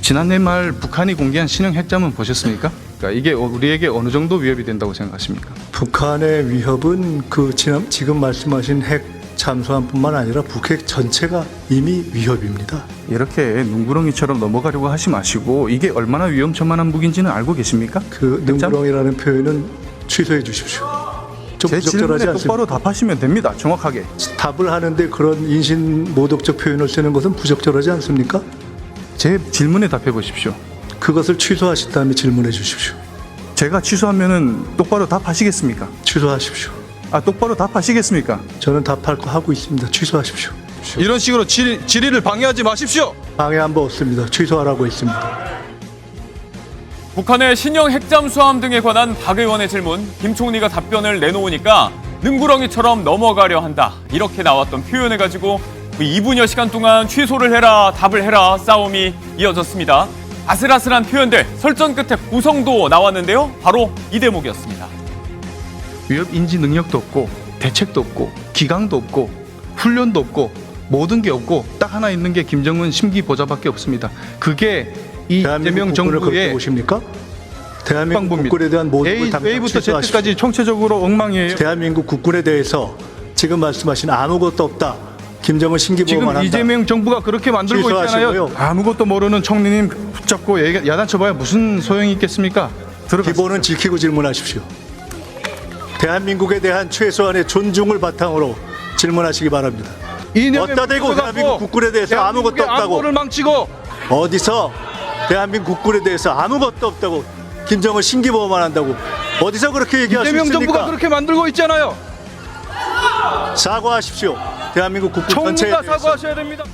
지난해 말 북한이 공개한 신형 핵잠은 보셨습니까? 그러니까 이게 우리에게 어느 정도 위협이 된다고 생각하십니까? 북한의 위협은 지금 말씀하신 핵 잠수함뿐만 아니라 북핵 전체가 이미 위협입니다. 이렇게 눈구렁이처럼 넘어가려고 하지 마시고 이게 얼마나 위험천만한 무기인지는 알고 계십니까? 그 눈구렁이라는 표현은 취소해 주십시오. 좀 제 부적절하지 질문에 않습니까? 똑바로 답하시면 됩니다. 정확하게. 답을 하는데 그런 인신모독적 표현을 쓰는 것은 부적절하지 않습니까? 제 질문에 답해 보십시오. 그것을 취소하신 다음에 질문해 주십시오. 제가 취소하면은 똑바로 답하시겠습니까? 취소하십시오. 똑바로 답하시겠습니까? 저는 답할 거 하고 있습니다. 취소하십시오. 이런 식으로 질의를 방해하지 마십시오. 방해한 바 없습니다. 취소하라고 했습니다. 북한의 신형 핵잠수함 등에 관한 박 의원의 질문, 김 총리가 답변을 내놓으니까 능구렁이처럼 넘어가려 한다. 이렇게 나왔던 표현을 가지고 2분여 시간 동안 취소를 해라, 답을 해라 싸움이 이어졌습니다. 아슬아슬한 표현들, 설전 끝에 고성도 나왔는데요. 바로 이 대목이었습니다. 위협 인지 능력도 없고 대책도 없고 기강도 없고 훈련도 없고 모든 게 없고 딱 하나 있는 게 김정은 심기 보좌밖에 없습니다. 그게 이 이재명 정부의 보십니까? 대한민국 국군에 대한 모든 걸 A부터 Z까지 총체적으로 엉망이에요. 대한민국 국군에 대해서 지금 말씀하신 아무것도 없다. 김정은 신기보호만 한다. 지금 이재명 정부가 그렇게 만들고 취소하시고요. 있잖아요. 아무것도 모르는 총리님 붙잡고 야단쳐봐야 무슨 소용이 있겠습니까? 기본은 지키고 질문하십시오. 대한민국에 대한 최소한의 존중을 바탕으로 질문하시기 바랍니다. 어디다 대고 대한민국 국군에 대해서 아무것도 없다고. 안보를 망치고 어디서 대한민국 국군에 대해서 아무것도 없다고 김정은 신기보호만 한다고 어디서 그렇게 얘기할 수 있습니까? 이재명 정부가 그렇게 만들고 있잖아요. 사과하십시오. 대한민국 국군 전체에 총리가 대해서. 사과하셔야 됩니다.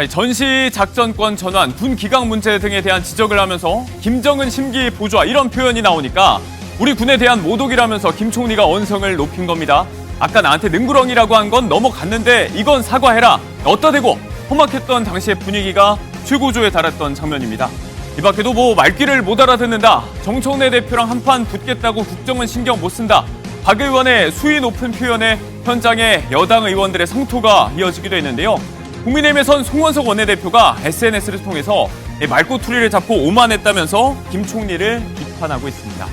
전시 작전권 전환, 군 기강 문제 등에 대한 지적을 하면서 김정은 심기 보좌 이런 표현이 나오니까 우리 군에 대한 모독이라면서 김 총리가 언성을 높인 겁니다. 아까 나한테 능구렁이라고 한 건 넘어갔는데 이건 사과해라. 어디다 대고 험악했던 당시의 분위기가 최고조에 달했던 장면입니다. 이 밖에도 뭐 말귀를 못 알아듣는다, 정청래 대표랑 한판 붙겠다고 국정은 신경 못 쓴다, 박 의원의 수위 높은 표현에 현장에 여당 의원들의 성토가 이어지기도 했는데요. 국민의힘에선 송원석 원내대표가 SNS를 통해서 말꼬투리를 잡고 오만했다면서 김 총리를 비판하고 있습니다.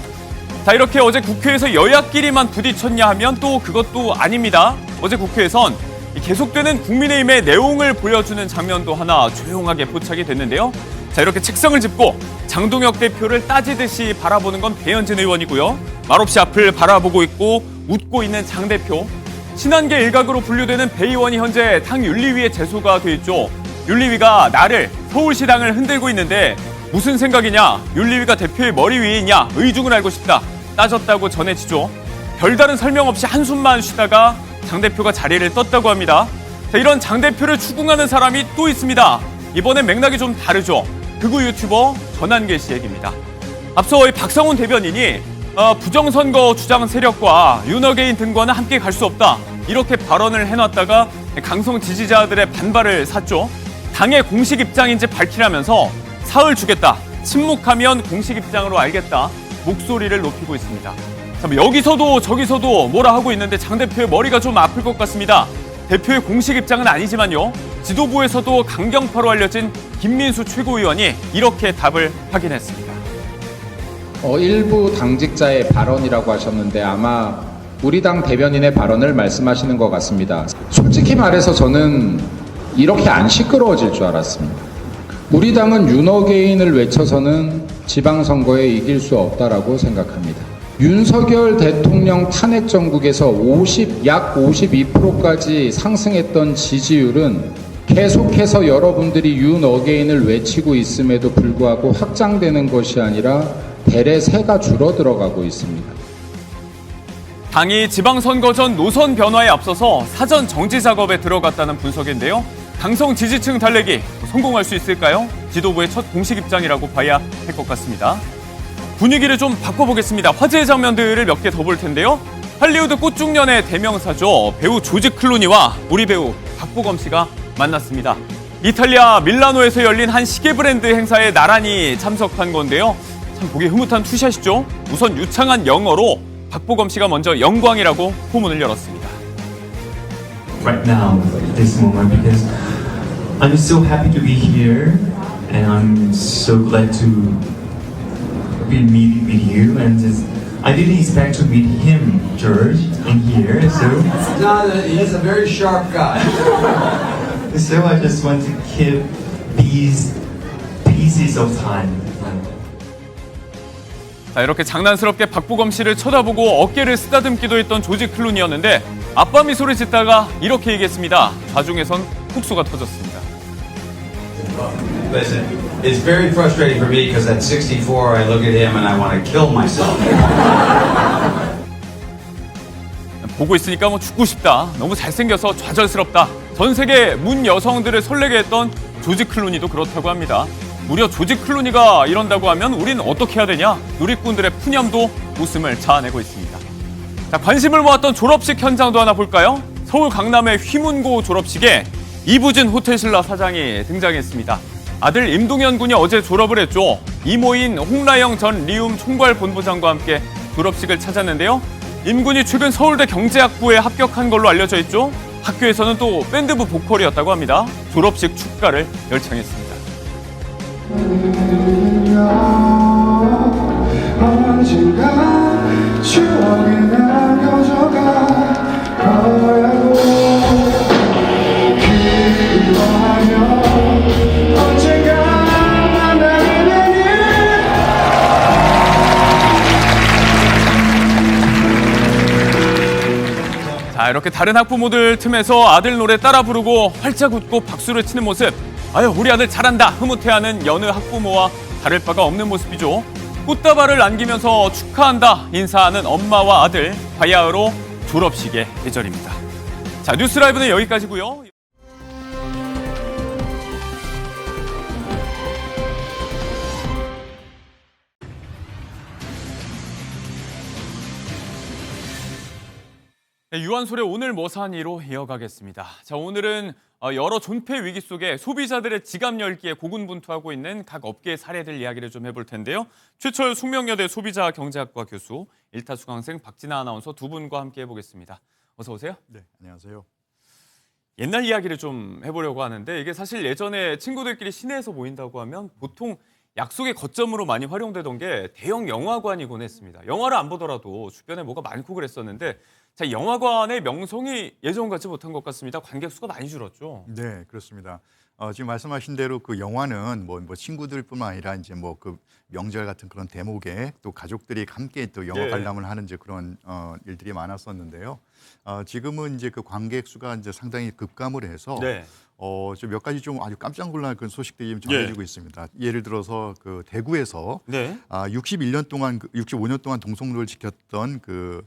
자, 이렇게 어제 국회에서 여야끼리만 부딪혔냐 하면 또 그것도 아닙니다. 어제 국회에선 계속되는 국민의힘의 내용을 보여주는 장면도 하나 조용하게 포착이 됐는데요. 자, 이렇게 책상을 짚고 장동혁 대표를 따지듯이 바라보는 건 배현진 의원이고요. 말없이 앞을 바라보고 있고 웃고 있는 장 대표. 친한계 일각으로 분류되는 배 의원이 현재 당 윤리위에 제소가 돼 있죠. 윤리위가 나를 서울시당을 흔들고 있는데 무슨 생각이냐? 윤리위가 대표의 머리 위에 있냐? 의중을 알고 싶다. 따졌다고 전해지죠. 별다른 설명 없이 한숨만 쉬다가 장 대표가 자리를 떴다고 합니다. 자, 이런 장 대표를 추궁하는 사람이 또 있습니다. 이번엔 맥락이 좀 다르죠. 극우 유튜버 전한계 씨 얘기입니다. 앞서 이 박성훈 대변인이 부정선거 주장 세력과 윤어게인 등과는 함께 갈 수 없다, 이렇게 발언을 해놨다가 강성 지지자들의 반발을 샀죠. 당의 공식 입장인지 밝히라면서 사흘 주겠다, 침묵하면 공식 입장으로 알겠다, 목소리를 높이고 있습니다. 자, 여기서도 저기서도 뭐라 하고 있는데 장 대표의 머리가 좀 아플 것 같습니다. 대표의 공식 입장은 아니지만요, 지도부에서도 강경파로 알려진 김민수 최고위원이 이렇게 답을 하긴 했습니다. 일부 당직자의 발언이라고 하셨는데 아마 우리 당 대변인의 발언을 말씀하시는 것 같습니다. 솔직히 말해서 저는 이렇게 안 시끄러워질 줄 알았습니다. 우리 당은 윤어게인을 외쳐서는 지방선거에 이길 수 없다라고 생각합니다. 윤석열 대통령 탄핵 정국에서 약 52%까지 상승했던 지지율은 계속해서 여러분들이 윤어게인을 외치고 있음에도 불구하고 확장되는 것이 아니라 대래 세가 줄어들어가고 있습니다. 당이 지방선거 전 노선 변화에 앞서서 사전 정지 작업에 들어갔다는 분석인데요. 강성 지지층 달래기 성공할 수 있을까요? 지도부의 첫 공식 입장이라고 봐야 할 것 같습니다. 분위기를 좀 바꿔보겠습니다. 화제의 장면들을 몇 개 더 볼 텐데요. 할리우드 꽃중년의 대명사죠. 배우 조지 클루니와 우리 배우 박보검 씨가 만났습니다. 이탈리아 밀라노에서 열린 한 시계 브랜드 행사에 나란히 참석한 건데요. 참 보기 흐뭇한 투샷이죠. 우선 유창한 영어로 박보검 씨가 먼저 영광이라고 포문을 열었습니다. Right now, this moment, because I'm so happy to be here, and I'm so glad to be meeting with you. And just, I didn't expect to meet him, George, in here. So he's a very sharp guy. So I just want to keep these pieces of time. 자, 이렇게 장난스럽게 박보검 씨를 쳐다보고 어깨를 쓰다듬기도 했던 조지 클루니였는데 아빠 미소를 짓다가 이렇게 얘기했습니다. 좌중에선 훅수가 터졌습니다. Listen, it's very frustrating for me because at 64 I look at him and I want to kill myself. 보고 있으니까 뭐 죽고 싶다. 너무 잘생겨서 좌절스럽다. 전 세계 문 여성들을 설레게 했던 조지 클루니도 그렇다고 합니다. 무려 조지 클루니가 이런다고 하면 우린 어떻게 해야 되냐? 누리꾼들의 푸념도 웃음을 자아내고 있습니다. 자, 관심을 모았던 졸업식 현장도 하나 볼까요? 서울 강남의 휘문고 졸업식에 이부진 호텔신라 사장이 등장했습니다. 아들 임동현 군이 어제 졸업을 했죠. 이모인 홍라영 전 리움 총괄본부장과 함께 졸업식을 찾았는데요. 임 군이 최근 서울대 경제학부에 합격한 걸로 알려져 있죠. 학교에서는 또 밴드부 보컬이었다고 합니다. 졸업식 축가를 열창했습니다. 언젠가 추억이 남겨져가 거라고 그리워하며 언젠가 만나게 되니. 자, 이렇게 다른 학부모들 틈에서 아들 노래 따라 부르고 활짝 웃고 박수를 치는 모습. 아유, 우리 아들 잘한다 흐뭇해하는 여느 학부모와 다를 바가 없는 모습이죠. 꽃다발을 안기면서 축하한다 인사하는 엄마와 아들, 바야흐로 졸업식의 계절입니다. 자, 뉴스라이브는 여기까지고요. 네, 유한솔의 오늘 뭐 사니로 이어가겠습니다. 자, 오늘은 여러 존폐 위기 속에 소비자들의 지갑 열기에 고군분투하고 있는 각 업계의 사례들 이야기를 좀 해볼 텐데요. 최철 숙명여대 소비자 경제학과 교수, 일타 수강생 박진아 아나운서 두 분과 함께 해보겠습니다. 어서 오세요. 네, 안녕하세요. 옛날 이야기를 좀 해보려고 하는데 이게 사실 예전에 친구들끼리 시내에서 모인다고 하면 보통 약속의 거점으로 많이 활용되던 게 대형 영화관이곤 했습니다. 영화를 안 보더라도 주변에 뭐가 많고 그랬었는데 자, 영화관의 명성이 예전 같지 못한 것 같습니다. 관객 수가 많이 줄었죠. 네, 그렇습니다. 지금 말씀하신 대로 그 영화는 뭐 친구들뿐만 아니라 이제 뭐 그 명절 같은 그런 대목에 또 가족들이 함께 또 영화 예. 관람을 하는 이제 그런 일들이 많았었는데요. 지금은 이제 그 관객 수가 이제 상당히 급감을 해서 네. 좀 몇 가지 좀 아주 깜짝 놀랄 그런 소식들이 좀 전해지고 있습니다. 예를 들어서 그 대구에서 네. 65년 동안 동성로를 지켰던 그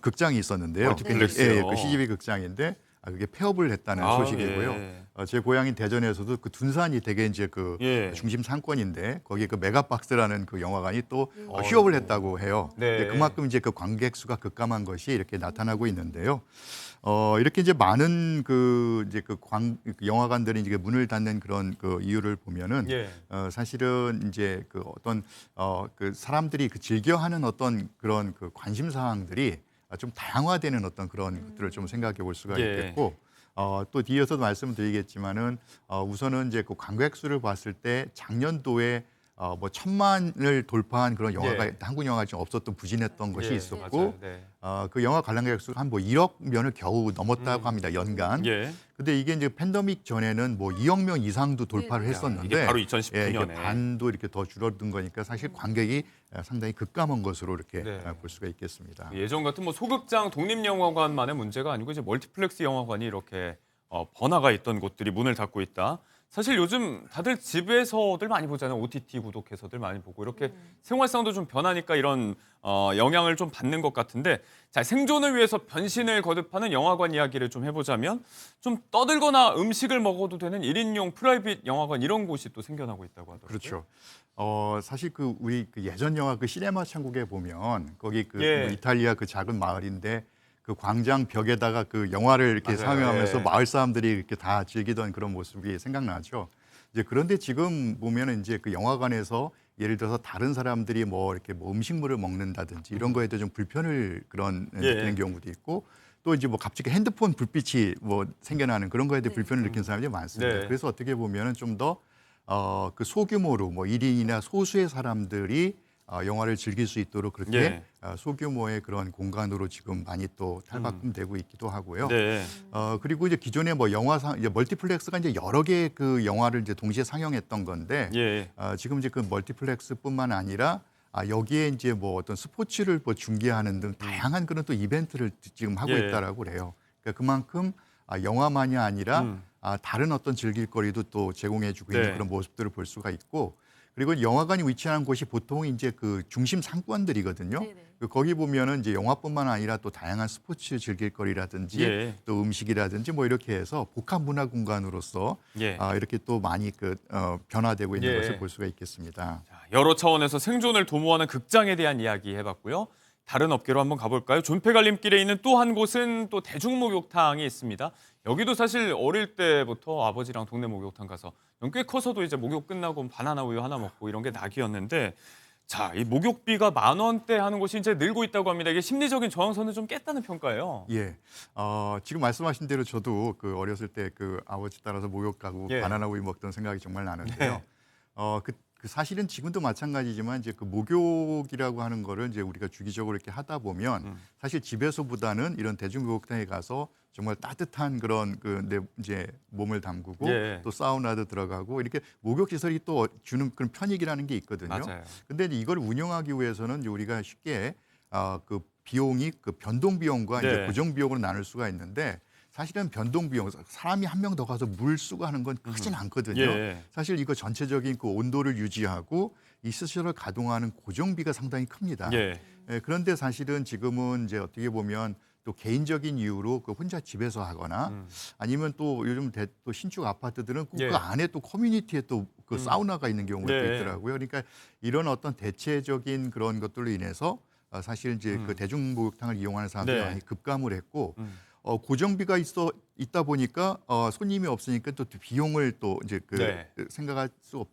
극장이 있었는데요. 멀티플렉스요. 예, 그 CGV 극장인데 그게 폐업을 했다는 소식이고요. 예. 제 고향인 대전에서도 그 둔산이 되게 이제 그 예. 중심 상권인데 거기에 그 메가박스라는 그 영화관이 또 휴업을 했다고 해요. 네. 그만큼 이제 그 관객 수가 급감한 것이 이렇게 나타나고 있는데요. 이렇게 이제 많은 그 이제 그 영화관들이 이제 문을 닫는 그런 그 이유를 보면은 예. 사실은 이제 그 어떤 그 사람들이 그 즐겨하는 어떤 그런 그 관심 사항들이 좀 다양화되는 어떤 그런 것들을 좀 생각해 볼 수가 예. 있겠고 또 뒤에서도 말씀드리겠지만은 우선은 이제 그 관객 수를 봤을 때 작년도에 뭐 1,000만을 돌파한 그런 영화가 한국 영화가 좀 없었던 부진했던 것이 예, 있었고 맞아요. 네. 그 영화 관람객 수가 한 뭐 1억 명을 겨우 넘었다고 합니다. 연간. 예. 근데 이게 이제 팬데믹 전에는 뭐 2억 명 이상도 돌파를 했었는데 이게 바로 2019년에. 이게 반도 이렇게 더 줄어든 거니까 사실 관객이 상당히 급감한 것으로 이렇게 볼 수가 있겠습니다. 예전 같은 뭐 소극장, 독립영화관만의 문제가 아니고 이제 멀티플렉스 영화관이 이렇게 번화가 있던 곳들이 문을 닫고 있다. 사실 요즘 다들 집에서들 많이 보잖아요. OTT 구독해서들 많이 보고 이렇게 생활상도 좀 변하니까 이런 영향을 좀 받는 것 같은데 자, 생존을 위해서 변신을 거듭하는 영화관 이야기를 좀 해보자면 좀 떠들거나 음식을 먹어도 되는 1인용 프라이빗 영화관 이런 곳이 또 생겨나고 있다고 하더라고요. 그렇죠. 사실 그 우리 그 예전 영화 그 시네마 천국에 보면 거기 그 예. 뭐 이탈리아 그 작은 마을인데 그 광장 벽에다가 그 영화를 이렇게 맞아요. 상영하면서 예. 마을 사람들이 이렇게 다 즐기던 그런 모습이 생각나죠. 이제 그런데 지금 보면은 이제 그 영화관에서 예를 들어서 다른 사람들이 뭐 이렇게 뭐 음식물을 먹는다든지 이런 거에도 좀 불편을 그런 느끼는 경우도 있고 또 이제 뭐 갑자기 핸드폰 불빛이 뭐 생겨나는 그런 거에 대해 불편을 느끼는 사람들이 많습니다. 네. 그래서 어떻게 보면은 좀 더 그 소규모로 뭐 1인이나 소수의 사람들이 영화를 즐길 수 있도록 그렇게 예. 소규모의 그런 공간으로 지금 많이 또 탈바꿈되고 있기도 하고요. 네. 그리고 이제 기존에 뭐 이제 멀티플렉스가 이제 여러 개의 그 영화를 이제 동시에 상영했던 건데 예. 지금 이제 그 멀티플렉스뿐만 아니라 여기에 이제 뭐 어떤 스포츠를 뭐 중계하는 등 다양한 그런 또 이벤트를 지금 하고 예. 있다라고 그래요. 그러니까 그만큼 영화만이 아니라 다른 어떤 즐길거리도 또 제공해주고 있는 네. 그런 모습들을 볼 수가 있고 그리고 영화관이 위치한 곳이 보통 이제 그 중심 상권들이거든요. 거기 보면은 이제 영화뿐만 아니라 또 다양한 스포츠 즐길거리라든지 예. 또 음식이라든지 뭐 이렇게 해서 복합 문화 공간으로서 예. 이렇게 또 많이 그 변화되고 있는 예. 것을 볼 수가 있겠습니다. 여러 차원에서 생존을 도모하는 극장에 대한 이야기 해봤고요. 다른 업계로 한번 가볼까요? 존폐갈림길에 있는 또 한 곳은 또 대중목욕탕이 있습니다. 여기도 사실 어릴 때부터 아버지랑 동네 목욕탕 가서 꽤 커서도 이제 목욕 끝나고 바나나 우유 하나 먹고 이런 게 낙이었는데 자, 이 목욕비가 10,000원대 하는 곳이 이제 늘고 있다고 합니다. 이게 심리적인 저항선을 좀 깼다는 평가예요. 예. 지금 말씀하신 대로 저도 그 어렸을 때 그 아버지 따라서 목욕 가고 예. 바나나 우유 먹던 생각이 정말 나는데요. 그 사실은 지금도 마찬가지지만 이제 그 목욕이라고 하는 거를 이제 우리가 주기적으로 이렇게 하다 보면 사실 집에서보다는 이런 대중목욕탕에 가서 정말 따뜻한 그런 내 이제 몸을 담그고 예. 또 사우나도 들어가고 이렇게 목욕 시설이 또 주는 그런 편익이라는 게 있거든요. 맞아요. 근데 이제 이걸 운영하기 위해서는 이제 우리가 쉽게 그 비용이 그 변동 비용과 네. 이제 고정 비용으로 나눌 수가 있는데 사실은 변동 비용, 사람이 한 명 더 가서 물 쓰고 하는 건 크진 않거든요. 예. 사실 이거 전체적인 그 온도를 유지하고 이 시설을 가동하는 고정비가 상당히 큽니다. 예. 그런데 사실은 지금은 이제 어떻게 보면 또 개인적인 이유로 그 혼자 집에서 하거나 아니면 또 요즘 또 신축 아파트들은 꼭 예. 그 안에 또 커뮤니티에 또 그 사우나가 있는 경우가 또 네. 있더라고요. 그러니까 이런 어떤 대체적인 그런 것들로 인해서 사실 이제 그 대중목욕탕을 이용하는 사람들이 네. 많이 급감을 했고 고정비가 있다 보니까 손님이 없으니까 또 비용을 또 이제 그 네.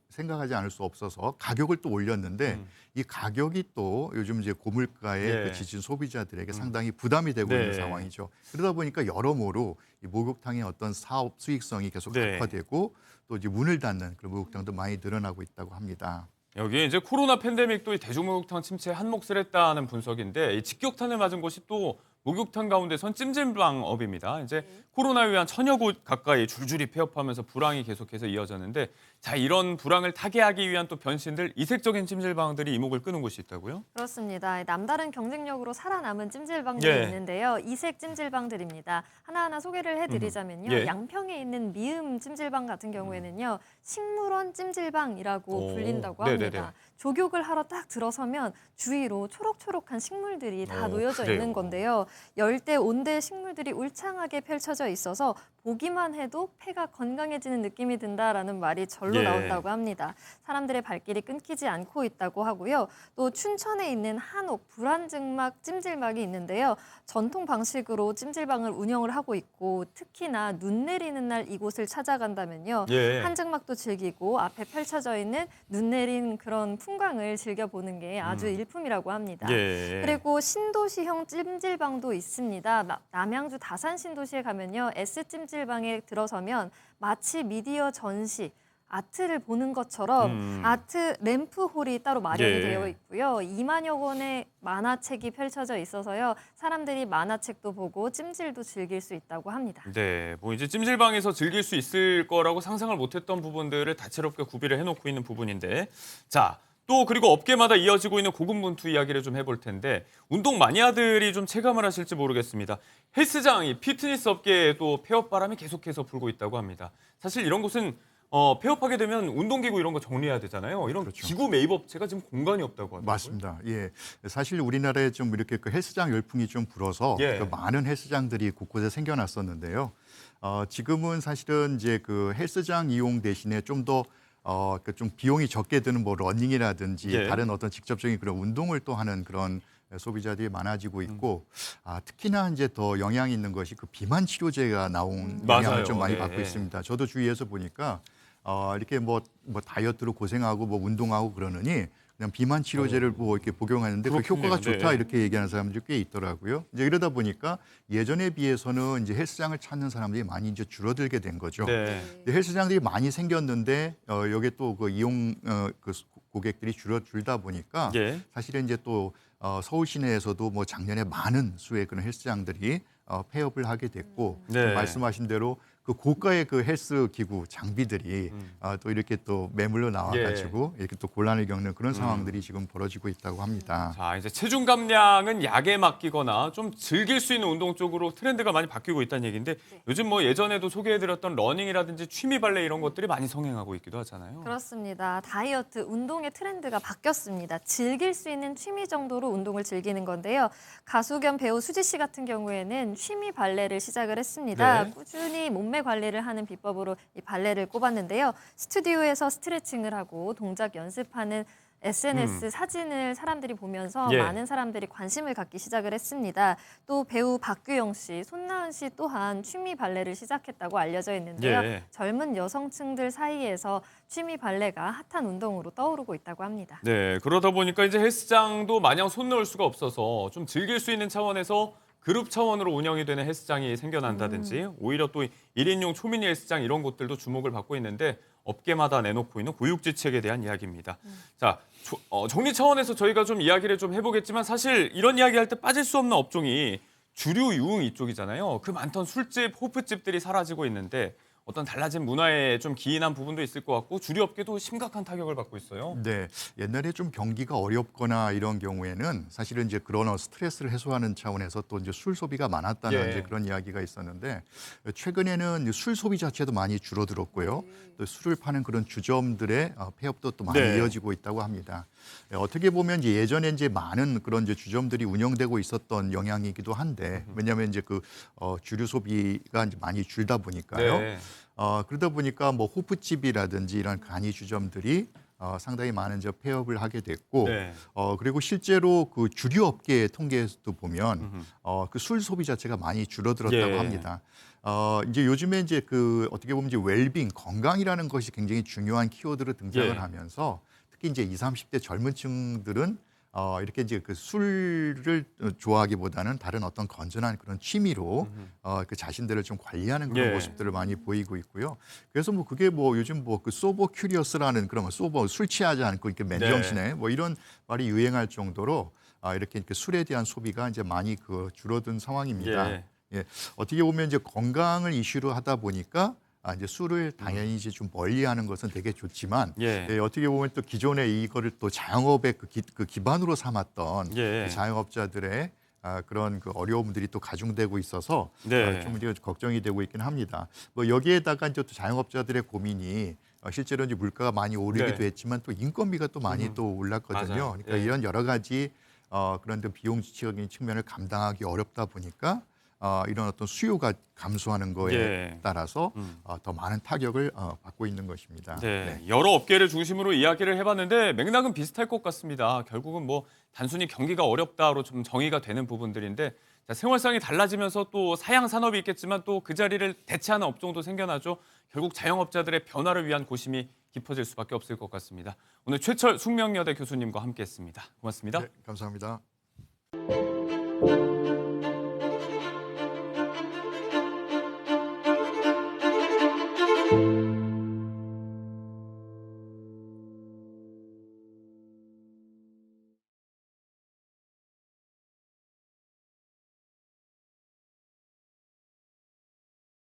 생각하지 않을 수 없어서 가격을 또 올렸는데 이 가격이 또 요즘 이제 고물가에 예. 그 지친 소비자들에게 상당히 부담이 되고 네. 있는 상황이죠. 그러다 보니까 여러모로 이 목욕탕의 어떤 사업 수익성이 계속 네. 악화되고 또 이제 문을 닫는 그런 목욕탕도 많이 늘어나고 있다고 합니다. 여기에 이제 코로나 팬데믹도 이 대중목욕탕 침체에 한 몫을 했다는 분석인데 이 직격탄을 맞은 곳이 또 목욕탕 가운데선 찜질방업입니다. 이제 코로나에 의한 천여 곳 가까이 줄줄이 폐업하면서 불황이 계속해서 이어졌는데 자 이런 불황을 타개하기 위한 또 변신들 이색적인 찜질방들이 이목을 끄는 곳이 있다고요? 그렇습니다. 남다른 경쟁력으로 살아남은 찜질방들이 예. 있는데요. 이색 찜질방들입니다. 하나하나 소개를 해드리자면요. 예. 양평에 있는 미음 찜질방 같은 경우에는요. 식물원 찜질방이라고 오, 불린다고 네네네. 합니다. 조격을 하러 딱 들어서면 주위로 초록초록한 식물들이 다 놓여져 그래요. 있는 건데요. 열대, 온대 식물들이 울창하게 펼쳐져 있어서 보기만 해도 폐가 건강해지는 느낌이 든다라는 말이 절로 예. 나온다고 합니다. 사람들의 발길이 끊기지 않고 있다고 하고요. 또 춘천에 있는 한옥 불안증막 찜질방이 있는데요. 전통 방식으로 찜질방을 운영을 하고 있고 특히나 눈 내리는 날 이곳을 찾아간다면요. 예. 한증막도 즐기고 앞에 펼쳐져 있는 눈 내린 그런 풍광을 즐겨보는 게 아주 일품이라고 합니다. 예. 그리고 신도시형 찜질방도 있습니다. 남양주 다산 신도시에 가면요. S찜질방에 들어서면 마치 미디어 전시, 아트를 보는 것처럼 아트 램프홀이 따로 마련이 예. 되어 있고요. 2만여 권의 만화책이 펼쳐져 있어서요. 사람들이 만화책도 보고 찜질도 즐길 수 있다고 합니다. 네, 뭐 이제 찜질방에서 즐길 수 있을 거라고 상상을 못했던 부분들을 다채롭게 구비를 해놓고 있는 부분인데, 자. 또 그리고 업계마다 이어지고 있는 고군분투 이야기를 좀 해볼 텐데 운동 마니아들이 좀 체감을 하실지 모르겠습니다. 헬스장, 이 피트니스 업계에 또 폐업 바람이 계속해서 불고 있다고 합니다. 사실 이런 곳은 폐업하게 되면 운동기구 이런 거 정리해야 되잖아요. 이런 기구 매입 업체가 지금 공간이 없다고 하더라고요. 맞습니다. 예, 사실 우리나라에 좀 이렇게 그 헬스장 열풍이 좀 불어서 예. 그 많은 헬스장들이 곳곳에 생겨났었는데요. 지금은 사실은 이제 그 헬스장 이용 대신에 좀 더 좀 비용이 적게 드는 뭐 러닝이라든지 예. 다른 어떤 직접적인 그런 운동을 또 하는 그런 소비자들이 많아지고 있고 특히나 이제 더 영향이 있는 것이 그 비만 치료제가 나온 영향을 맞아요. 좀 많이 네. 받고 있습니다. 저도 주위에서 보니까 이렇게 뭐 다이어트로 고생하고 뭐 운동하고 그러느니 그냥 비만 치료제를 뭐 이렇게 복용하는데 그 그렇군요. 효과가 좋다 네. 이렇게 얘기하는 사람들이 꽤 있더라고요. 이제 이러다 보니까 예전에 비해서는 이제 헬스장을 찾는 사람들이 많이 이제 줄어들게 된 거죠. 네. 이제 헬스장들이 많이 생겼는데 여기에 또 그 이용 그 고객들이 줄다 보니까 예. 사실은 이제 또 서울 시내에서도 뭐 작년에 많은 수의 그런 헬스장들이 폐업을 하게 됐고 네. 말씀하신 대로 그 고가의 그 헬스 기구 장비들이 또 이렇게 또 매물로 나와가지고 이렇게 또 곤란을 겪는 그런 상황들이 지금 벌어지고 있다고 합니다. 자, 이제 체중 감량은 약에 맡기거나 좀 즐길 수 있는 운동 쪽으로 트렌드가 많이 바뀌고 있다는 얘기인데 요즘 뭐 예전에도 소개해드렸던 러닝이라든지 취미 발레 이런 것들이 많이 성행하고 있기도 하잖아요. 그렇습니다. 다이어트, 운동의 트렌드가 바뀌었습니다. 즐길 수 있는 취미 정도로 운동을 즐기는 건데요. 가수 겸 배우 수지 씨 같은 경우에는 취미 발레를 시작을 했습니다. 네. 꾸준히 몸매 관리를 하는 비법으로 이 발레를 꼽았는데요. 스튜디오에서 스트레칭을 하고 동작 연습하는 SNS 사진을 사람들이 보면서 예. 많은 사람들이 관심을 갖기 시작을 했습니다. 또 배우 박규영 씨, 손나은 씨 또한 취미 발레를 시작했다고 알려져 있는데요. 예. 젊은 여성층들 사이에서 취미 발레가 핫한 운동으로 떠오르고 있다고 합니다. 네, 그러다 보니까 이제 헬스장도 마냥 손 넣을 수가 없어서 좀 즐길 수 있는 차원에서 그룹 차원으로 운영이 되는 헬스장이 생겨난다든지 오히려 또 1인용 초미니 헬스장 이런 곳들도 주목을 받고 있는데 업계마다 내놓고 있는 고육지책에 대한 이야기입니다. 자, 정리 차원에서 저희가 좀 이야기를 좀 해보겠지만 사실 이런 이야기할 때 빠질 수 없는 업종이 주류 유흥 이쪽이잖아요. 그 많던 술집, 호프집들이 사라지고 있는데 어떤 달라진 문화에 좀 기인한 부분도 있을 것 같고 주류 업계도 심각한 타격을 받고 있어요. 네, 옛날에 좀 경기가 어렵거나 이런 경우에는 사실은 이제 그런 스트레스를 해소하는 차원에서 또 이제 술 소비가 많았다는 예. 이제 그런 이야기가 있었는데 최근에는 술 소비 자체도 많이 줄어들었고요. 또 술을 파는 그런 주점들의 폐업도 또 많이 네. 이어지고 있다고 합니다. 어떻게 보면 이제 예전에 이제 많은 그런 이제 주점들이 운영되고 있었던 영향이기도 한데 왜냐하면 이제 그 주류 소비가 이제 많이 줄다 보니까요. 네. 그러다 보니까 뭐 호프집이라든지 이런 간이 주점들이 상당히 많은 이제 폐업을 하게 됐고 네. 그리고 실제로 그 주류 업계 통계에서도 보면 그 술 소비 자체가 많이 줄어들었다고 예. 합니다. 이제 요즘에 이제 그 어떻게 보면 이제 웰빙 건강이라는 것이 굉장히 중요한 키워드로 등장을 예. 하면서 특히 이제 20, 30대 젊은 층들은 이렇게 이제 그 술을 좋아하기보다는 다른 어떤 건전한 그런 취미로 그 자신들을 좀 관리하는 그런 예. 모습들을 많이 보이고 있고요. 그래서 뭐 그게 뭐 요즘 뭐 그 소버 큐리어스라는 그런 소버 술 취하지 않고 이렇게 맨정신에 뭐 이런 말이 유행할 정도로 이렇게 술에 대한 소비가 이제 많이 그 줄어든 상황입니다. 예. 예, 어떻게 보면 이제 건강을 이슈로 하다 보니까 이제 술을 당연히 이제 좀 멀리하는 것은 되게 좋지만 예. 어떻게 보면 또 기존에 이거를 또 자영업의 그 기반으로 삼았던 예. 그 자영업자들의 그런 그 어려움들이 또 가중되고 있어서 네. 좀 이제 걱정이 되고 있긴 합니다. 뭐 여기에다가 이제 또 자영업자들의 고민이 실제로 이제 물가가 많이 오르기도 네. 했지만 또 인건비가 또 많이 또 올랐거든요. 맞아요. 그러니까 예. 이런 여러 가지 그런 비용 지적인 측면을 감당하기 어렵다 보니까 이런 어떤 수요가 감소하는 거에 예. 따라서 더 많은 타격을 받고 있는 것입니다. 네, 여러 업계를 중심으로 이야기를 해봤는데 맥락은 비슷할 것 같습니다. 결국은 뭐 단순히 경기가 어렵다로 좀 정의가 되는 부분들인데 자, 생활상이 달라지면서 또 사양 산업이 있겠지만 또 그 자리를 대체하는 업종도 생겨나죠. 결국 자영업자들의 변화를 위한 고심이 깊어질 수밖에 없을 것 같습니다. 오늘 최철 숙명여대 교수님과 함께했습니다. 고맙습니다. 네, 감사합니다.